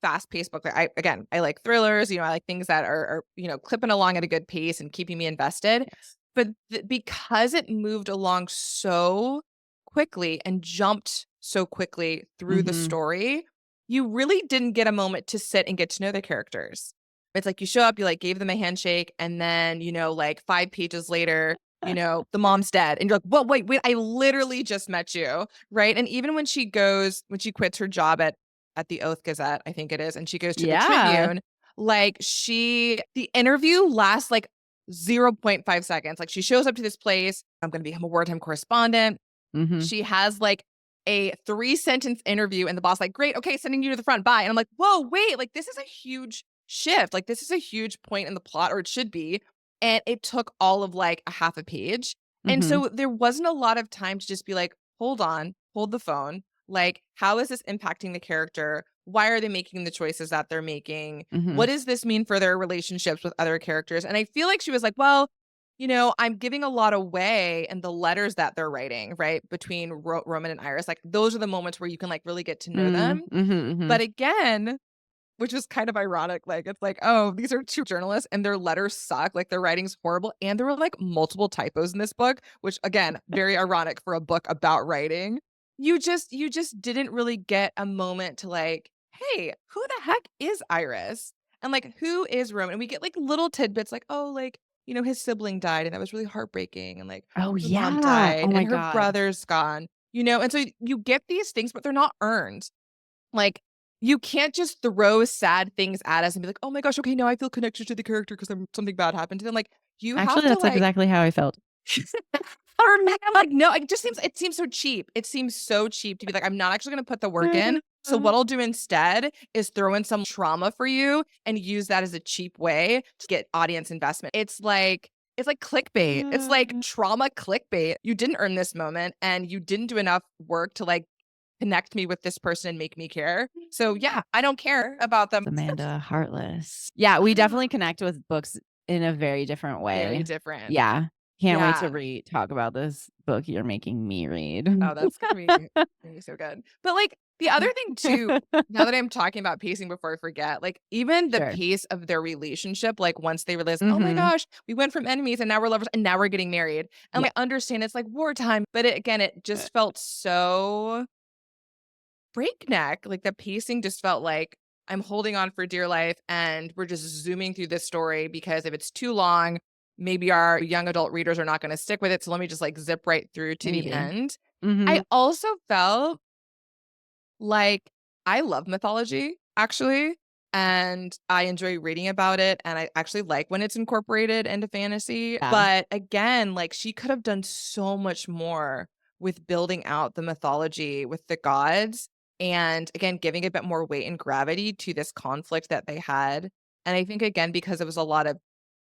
fast-paced book. Like, I like thrillers. I like things that are clipping along at a good pace and keeping me invested. Yes. But because it moved along so quickly and jumped so quickly through the Mhm. story, you really didn't get a moment to sit and get to know the characters. It's like you show up, you like gave them a handshake, and then, like 5 pages later, the mom's dead. And you're like, well, wait, I literally just met you. Right. And even when she quits her job at the Oath Gazette, I think it is, and she goes to the Yeah. Tribune, like the interview lasts like 0.5 seconds. Like she shows up to this place. I'm going to become a wartime correspondent. Mhm. She has like a 3 sentence interview and the boss like, great. Okay. Sending you to the front. Bye. And I'm like, whoa, wait, like this is a huge shift. Like this is a huge point in the plot, or it should be. And it took all of like a half a page. And Mhm. so there wasn't a lot of time to just be like, hold on, hold the phone. Like, how is this impacting the character? Why are they making the choices that they're making? Mhm. What does this mean for their relationships with other characters? And I feel like she was like, well, I'm giving a lot away in the letters that they're writing, right? Between Roman and Iris. Like, those are the moments where you can like really get to know Mm. them. Mhm. But Mhm. again, which is kind of ironic. Like, it's like, oh, these are two journalists and their letters suck. Like, their writing's horrible. And there were like multiple typos in this book, which again, very ironic for a book about writing. You just didn't really get a moment to like, hey, who the heck is Iris? And like, who is Roman? And we get like little tidbits like, oh, like, his sibling died and that was really heartbreaking. And like, Oh her mom yeah. Oh died my and her god. brother's gone. And so you get these things, but they're not earned. Like, you can't just throw sad things at us and be like, "Oh my gosh, okay, now I feel connected to the character because something bad happened to them." Like, you have Actually, to that's like exactly how I felt. or man, I'm like, no, it seems so cheap. It seems so cheap to be like, I'm not actually gonna put the work in. So what I'll do instead is throw in some trauma for you and use that as a cheap way to get audience investment. It's like clickbait. It's like trauma clickbait. You didn't earn this moment and you didn't do enough work to like connect me with this person and make me care. So yeah, I don't care about them. Amanda, heartless. Yeah, we definitely connect with books in a very different Very way. different. Yeah. Can't wait to Yeah. talk about this book you're making me read. Oh, that's gonna be so good. But like the other thing too, now that I'm talking about pacing before I forget, like even the Sure. pace of their relationship, like once they realize, oh my Mhm. gosh, we went from enemies and now we're lovers and now we're getting married. And Yeah. like, I understand it's like wartime, but it just felt so breakneck. Like the pacing just felt like I'm holding on for dear life and we're just zooming through this story because if it's too long, maybe our young adult readers are not going to stick with it. So let me just like zip right through to the Maybe. end. I Mhm. also felt like I love mythology, actually, and I enjoy reading about it, and I actually like when it's incorporated into fantasy, Yeah. but again, like, she could have done so much more with building out the mythology with the gods, and again, giving a bit more weight and gravity to this conflict that they had, and I think, again, because it was a lot of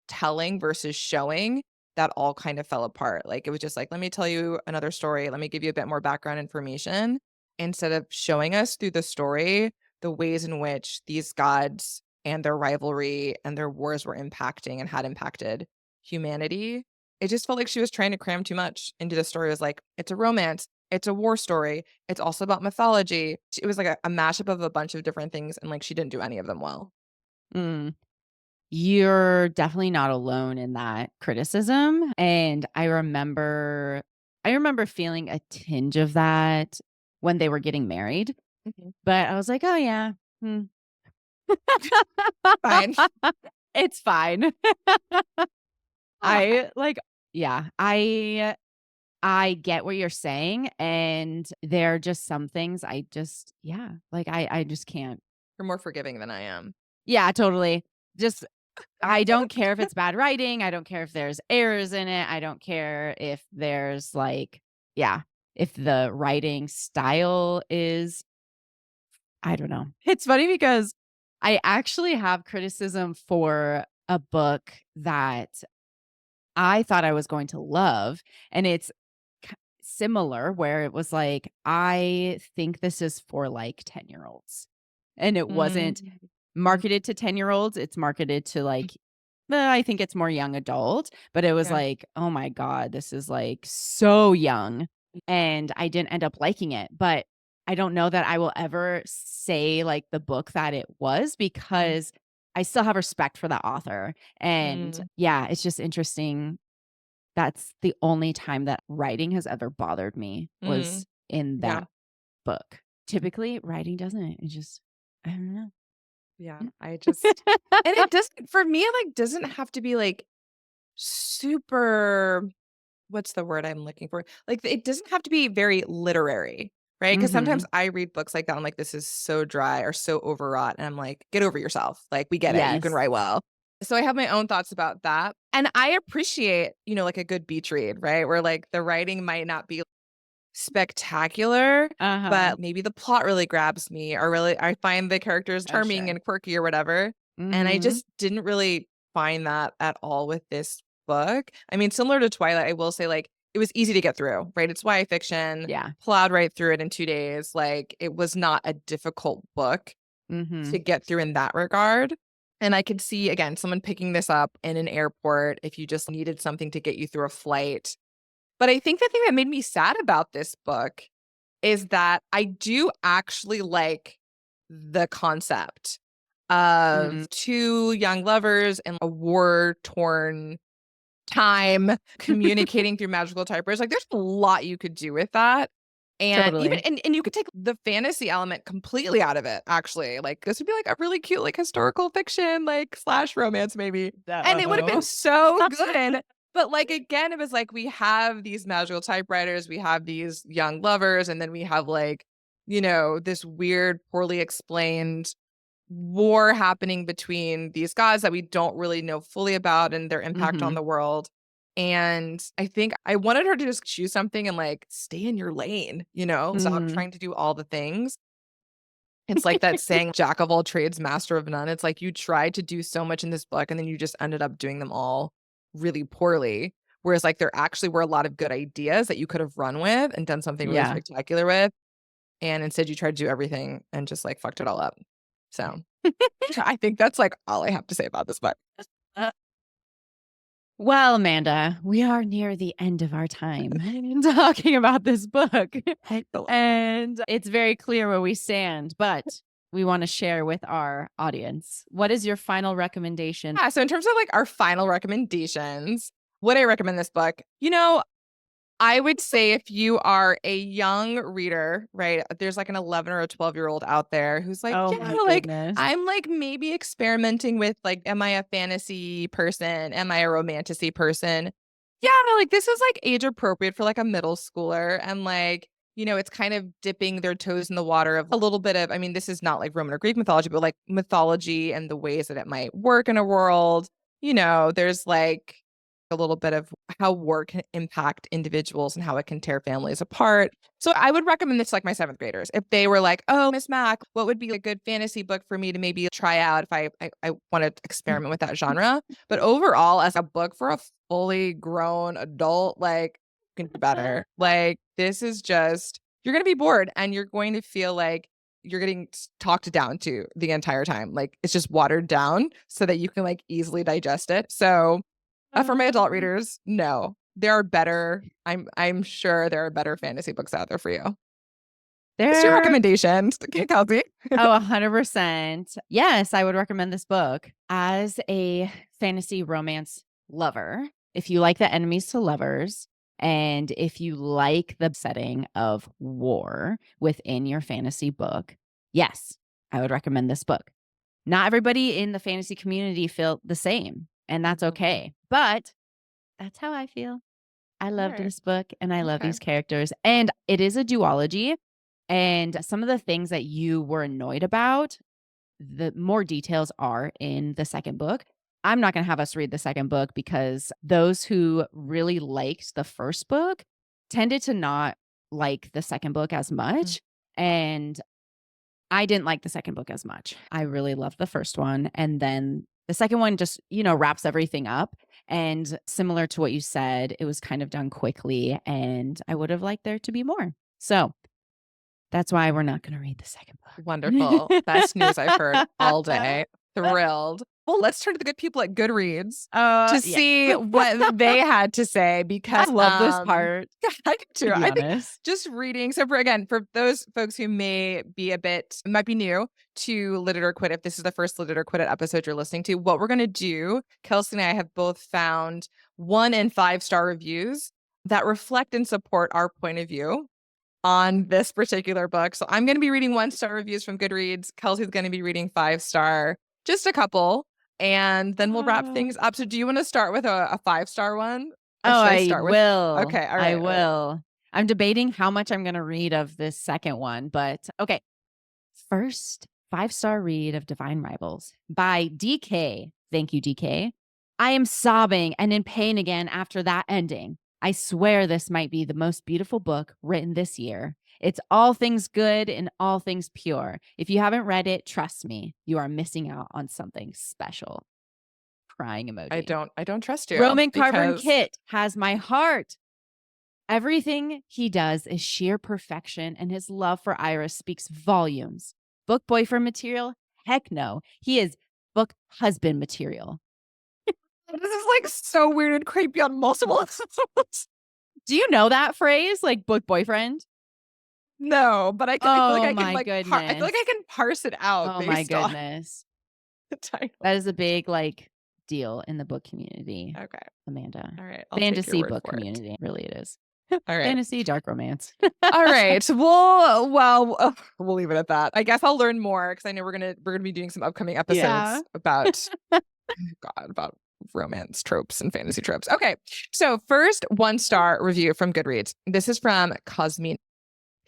telling versus showing, that all kind of fell apart. Like, it was just like, "Let me tell you another story. Let me give you a bit more background information," instead of showing us through the story the ways in which these gods and their rivalry and their wars were impacting and had impacted humanity. It just felt like she was trying to cram too much into the story. It was like, it's a romance, it's a war story, it's also about mythology. It was like a mashup of a bunch of different things, and like she didn't do any of them well. Mm. You're definitely not alone in that criticism, and I remember feeling a tinge of that when they were getting married, Mhm. but I was like, "Oh, yeah. Hmm. Fine. It's fine." I like yeah, I get what you're saying, and there are just some things I just yeah, like, I just can't. You're more forgiving than I am. Yeah, totally. Just I don't care if it's bad writing, I don't care if there's errors in it, I don't care if there's, like yeah, if the writing style is I don't know. It's funny because I actually have criticism for a book that I thought I was going to love, and it's k similar where it was like, I think this is for, like, 10-year-olds, and it wasn't Mm. Mhm. marketed to 10-year-olds, it's marketed to, like, I think it's more young adult, but it was Yeah. like, "Oh my god, this is, like, so young," and I didn't end up liking it, but I don't know that I will ever say, like, the book that it was Mhm. because I still have respect for the author, and, Mm. yeah, it's just interesting. That's the only time that writing has ever bothered me was Mm. in Yeah. that book. Typically, writing doesn't. It just I don't know. Yeah. I just and it doesn't for me, it, like, doesn't have to be, like, super what's the word I'm looking for? Like, it doesn't have to be very literary, right? Because sometimes Mhm. I read books like that, I'm like, "This is so dry or so overwrought," and I'm like, "Get over yourself. Like, we get it. You can Yes. write well." So I have my own thoughts about that, and I appreciate, like, a good beach read, right? Where, like, the writing might not be spectacular, Uh-huh. but maybe the plot really grabs me or really I find the characters Oh, charming sure. and quirky or whatever, and I Mhm. just didn't really find that at all with this book. I mean, similar to Twilight, I will say, like, it was easy to get through, right? It's YA fiction, Yeah. plowed right through it in 2 days, like, it was not a difficult book to Mhm. get through in that regard, and I could see, again, someone picking this up in an airport if you just needed something to get you through a flight. But I think the thing that made me sad about this book is that I do actually like the concept Mhm. of 2 young lovers in a war-torn time communicating through magical typewriters. Like, there's a lot you could do with that. And even Totally. and you could take the fantasy element completely out of it, actually. Like, this would be, like, a really cute, like, historical fiction, like, slash romance maybe, and it would have been No. so good. But, like, again, it was like we have these magical typewriters, we have these young lovers, and then we have, like, this weird, poorly explained war happening between these gods that we don't really know fully about and their impact on Mhm. the world. And I think I wanted her to just choose something and like stay in your lane, stop Mhm. trying to do all the things. It's like that saying, Jack of all trades, master of none. It's like you tried to do so much in this book and then you just ended up doing them all really poorly. Whereas, like, there actually were a lot of good ideas that you could have run with and done something really Yeah. spectacular with. And instead, you tried to do everything and just like fucked it all up. So I think that's, like, all I have to say about this book. Uh, well, Amanda, we are near the end of our time talking about this book, and it's very clear where we stand, but we wanna share with our audience. What is your final recommendation? Yeah, so in terms of, like, our final recommendations, would I recommend this book? I would say if you are a young reader, right? There's like an 11 or a 12-year-old out there who's like, Oh yeah, my like goodness. I'm like maybe experimenting with like, am I a fantasy person? Am I a romantasy person? Yeah, like this is like age appropriate for like a middle schooler. And like, it's kind of dipping their toes in the water of a little bit of, I mean, this is not like Roman or Greek mythology, but like mythology and the ways that it might work in a world. There's like a little bit of how war can impact individuals and how it can tear families apart. So I would recommend this to like my seventh graders. If they were like, oh, Miss Mac, what would be a good fantasy book for me to maybe try out if I want to experiment with that genre? But overall, as a book for a fully grown adult, like can do better. Like this is just you're gonna be bored and you're going to feel like you're getting talked down to the entire time. Like it's just watered down so that you can like easily digest it. So for my adult readers, no, there are better. I'm sure there are better fantasy books out there for you. What's your There recommendation, Kelsey? 100%. Yes, I would recommend this book. As a fantasy romance lover, if you like the enemies to lovers, and if you like the setting of war within your fantasy book, yes, I would recommend this book. Not everybody in the fantasy community feel the same, and that's okay. But that's how I feel. I loved Alright. this book and I love Okay. these characters. And it is a duology. And some of the things that you were annoyed about, the more details are in the second book. I'm not going to have us read the second book because those who really liked the first book tended to not like the second book as much. And I didn't like the second book as much. I really loved the first one. And then the second one just, wraps everything up. And similar to what you said, it was kind of done quickly. And I would have liked there to be more. So that's why we're not going to read the second book. Wonderful. Best news I've heard all day. Thrilled. Well, let's turn to the good people at Goodreads to Yeah. see what they had to say I because love this part. I do too. To be I think honest. just reading. So for those folks who might be new to Lit It or Quit, if this is the first Lit It or Quit It episode you're listening to, what we're gonna do, Kelsey and I have both found 1 and 5-star reviews that reflect and support our point of view on this particular book. So I'm going to be reading 1-star reviews from Goodreads. Kelsey's going to be reading 5-star, just a couple, and then we'll wrap things up. So do you want to start with a 5-star one? Or Oh, should I I start with will. Okay, all I right. All right. will. I'm debating how much I'm going to read of this second one, but okay. First 5-star read of Divine Rivals by DK. Thank you, DK. I am sobbing and in pain again after that ending. I swear this might be the most beautiful book written this year. It's all things good and all things pure. If you haven't read it, trust me, you are missing out on something special. Crying emoji. I don't trust you Roman Carbon because Kit has my heart. Everything he does is sheer perfection, and his love for Iris speaks volumes. Book boyfriend material? Heck no. He is book husband material. this is like so weird and creepy on multiple levels. Do you know that phrase? Like book boyfriend? No, but I feel like I can my like I feel like goodness. I can parse it out Oh my based on goodness. the title. That is a big deal in the book community. Okay. Amanda. All right. I'll take your Fantasy word book for it. community. Really it is. All right. Fantasy, dark romance. All right. We'll leave it at that. I guess I'll learn more because I know we're gonna be doing some upcoming episodes Yeah. about about romance tropes and fantasy tropes. Okay. So first 1-star review from Goodreads. This is from Cosmine.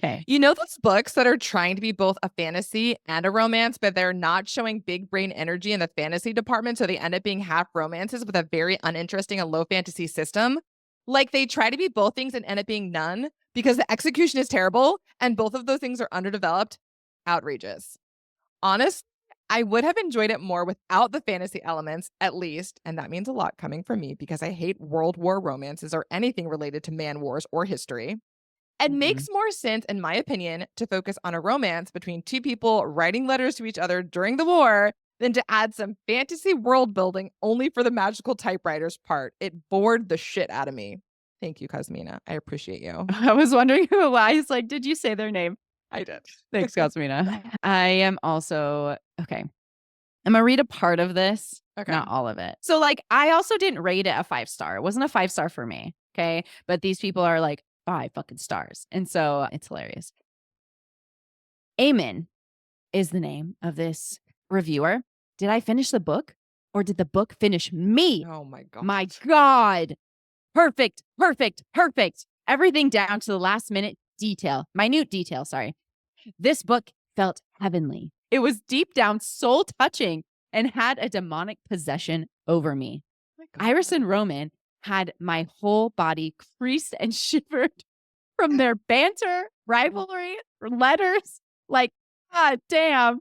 Okay. You know those books that are trying to be both a fantasy and a romance, but they're not showing big brain energy in the fantasy department, so they end up being half romances with a very uninteresting and low fantasy system? Like they try to be both things and end up being none because the execution is terrible and both of those things are underdeveloped. Outrageous. Honestly, I would have enjoyed it more without the fantasy elements, at least, and that means a lot coming from me because I hate World War romances or anything related to man wars or history. It makes more sense, in my opinion, to focus on a romance between two people writing letters to each other during the war than to add some fantasy world building only for the magical typewriter's part. It bored the shit out of me. Thank you, Cosmina. I appreciate you. I was wondering who I was like, did you say their name? I did. Thanks, Cosmina. I am also okay. I'm gonna read a part of this, Okay. not all of it. So, I also didn't rate it a 5-star. It wasn't a 5-star for me. Okay. But these people are like 5 fucking stars. And so it's hilarious. Eamon is the name of this reviewer. Did I finish the book or did the book finish me? Oh my God. My God. Perfect, perfect, perfect. Everything down to the last minute minute detail, sorry. This book felt heavenly. It was deep down soul touching and had a demonic possession over me. Oh my God. Iris and Roman had my whole body creased and shivered from their banter, rivalry, letters. Like, God damn,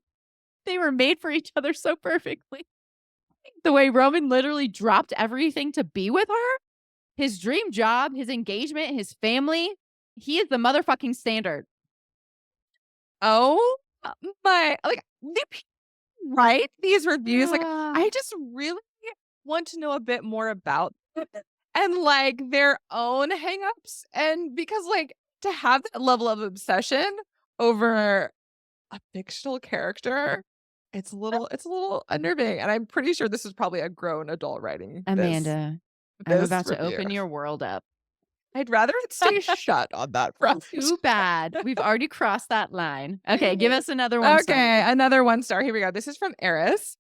they were made for each other so perfectly. The way Roman literally dropped everything to be with her, his dream job, his engagement, his family, he is the motherfucking standard. Oh my, like, right? These reviews, like, Ah. I just really want to know a bit more about them and like their own hangups. And because like to have that level of obsession over a fictional character, it's a little unnerving. And I'm pretty sure this is probably a grown adult writing Amanda, I'm this about to review. open your world up. I'd rather it stay shut on that front. Too bad. We've already crossed that line. Okay, give us another one. Okay, another 1 star. Here we go. This is from Eris.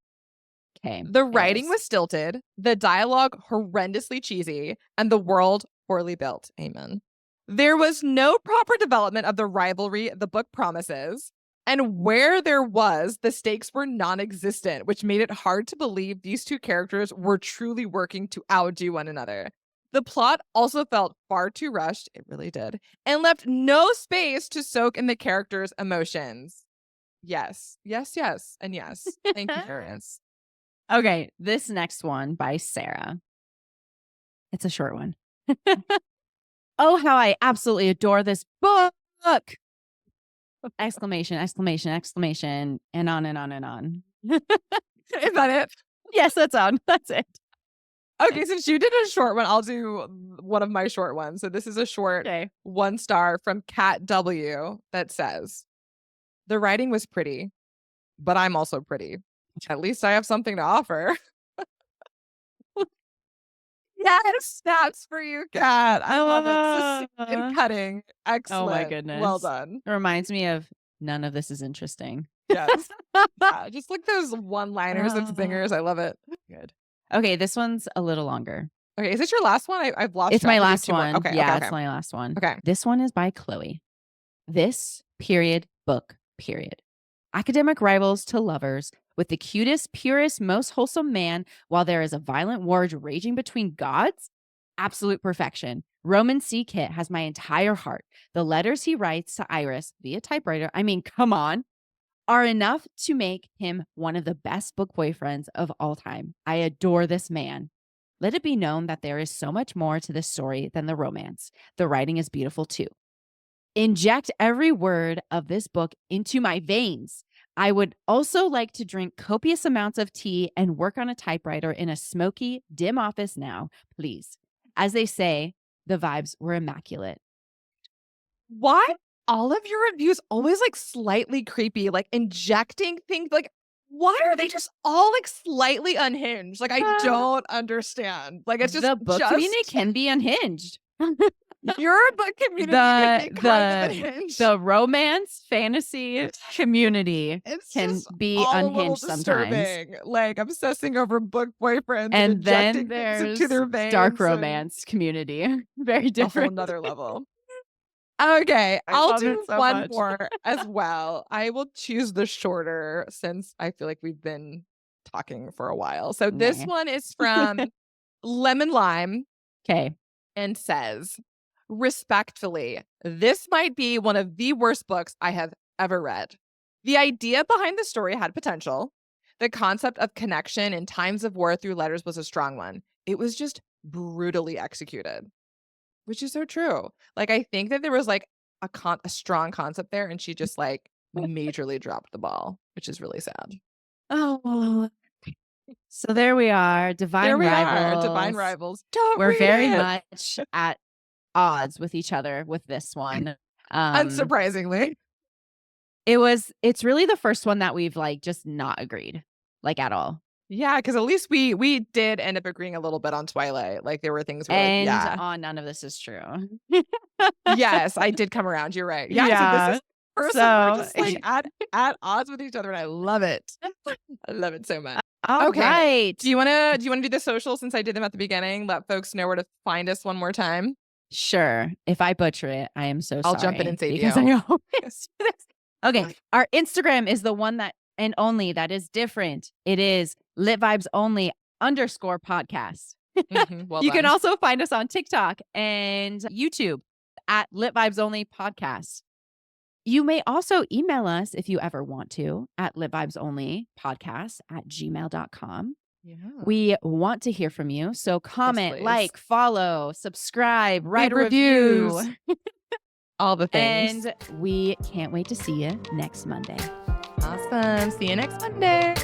Okay. The writing was stilted, the dialogue horrendously cheesy, and the world poorly built. Amen. There was no proper development of the rivalry the book promises, and where there was, the stakes were non-existent, which made it hard to believe these two characters were truly working to outdo one another. The plot also felt far too rushed, it really did, and left no space to soak in the characters' emotions. Yes, yes, yes, and yes. Thank you, Eris. Okay, this next one by Sarah. It's a short one. Oh, how I absolutely adore this book! Exclamation, exclamation, exclamation, and on and on and on. Is that it? Yes, that's on. That's it. Okay, since you did a short one, I'll do one of my short ones. So this is a short 1 star from Kat W that says, the writing was pretty, but I'm also pretty. At least I have something to offer. Yes, snaps for you, Kat. I love it. Succinct and cutting. Excellent. Oh my goodness. Well done. It reminds me of none of this is interesting. Yes. Yeah, just like those one-liners and zingers. I love it. Good. Okay, this one's a little longer. Okay, is this your last one? I've lost It's track my of these last 2 more. one. Okay, yeah, okay. it's my last one. Okay. This one is by Chloe. This period book, period. Academic rivals to lovers with the cutest, purest, most wholesome man while there is a violent war raging between gods. Absolute perfection. Roman C. Kit has my entire heart. The letters he writes to Iris via typewriter, I mean, come on, are enough to make him one of the best book boyfriends of all time. I adore this man. Let it be known that there is so much more to this story than the romance. The writing is beautiful too. Inject every word of this book into my veins. I would also like to drink copious amounts of tea and work on a typewriter in a smoky, dim office now, please. As they say, the vibes were immaculate. Why all of your reviews always like slightly creepy, like injecting things? Like, why are they just all like slightly unhinged? Like, I don't understand. Like, it's just the book community can be unhinged. Your book community can be kind of unhinged. The romance fantasy community can be unhinged sometimes. Like obsessing over book boyfriends and then injecting there's things into their veins dark romance community. Very different. A whole nother level. Okay, I'll do one more as well. I will choose the shorter since I feel like we've been talking for a while. So this one is from Lemon Lime. Okay. And says, respectfully, this might be one of the worst books I have ever read. The idea behind the story had potential. The concept of connection in times of war through letters was a strong one. It was just brutally executed, which is so true. Like, I think that there was like a strong concept there, and she just like majorly dropped the ball, which is really sad. Oh, so there we are, divine rivals. Divine rivals. We're very much at odds with each other with this one. Unsurprisingly. It's really the first one that we've like just not agreed, like at all. Yeah, because at least we did end up agreeing a little bit on Twilight. Like there were things where like, And yeah. on none of this is true. Yes, I did come around. You're right. Yeah, so this Yeah. is person we're So just like at odds with each other, and I love it. I love it so much. all Okay. right. Do you wanna do the socials since I did them at the beginning? Let folks know where to find us one more time. Sure. If I butcher it, I am so I'll sorry. jump in and save because you. I always do this. Okay. Our Instagram is the one that and only that is different. It is Lit Vibes Only _podcast. Well You can done. also find us on TikTok and YouTube at Lit Vibes Only Podcast. You may also email us if you ever want to at litvibesonlypodcast@gmail.com. Yeah. We want to hear from you. So comment, please. like, follow, subscribe, write a Leave review. reviews. All the things. And we can't wait to see you next Monday. Awesome. See you next Monday.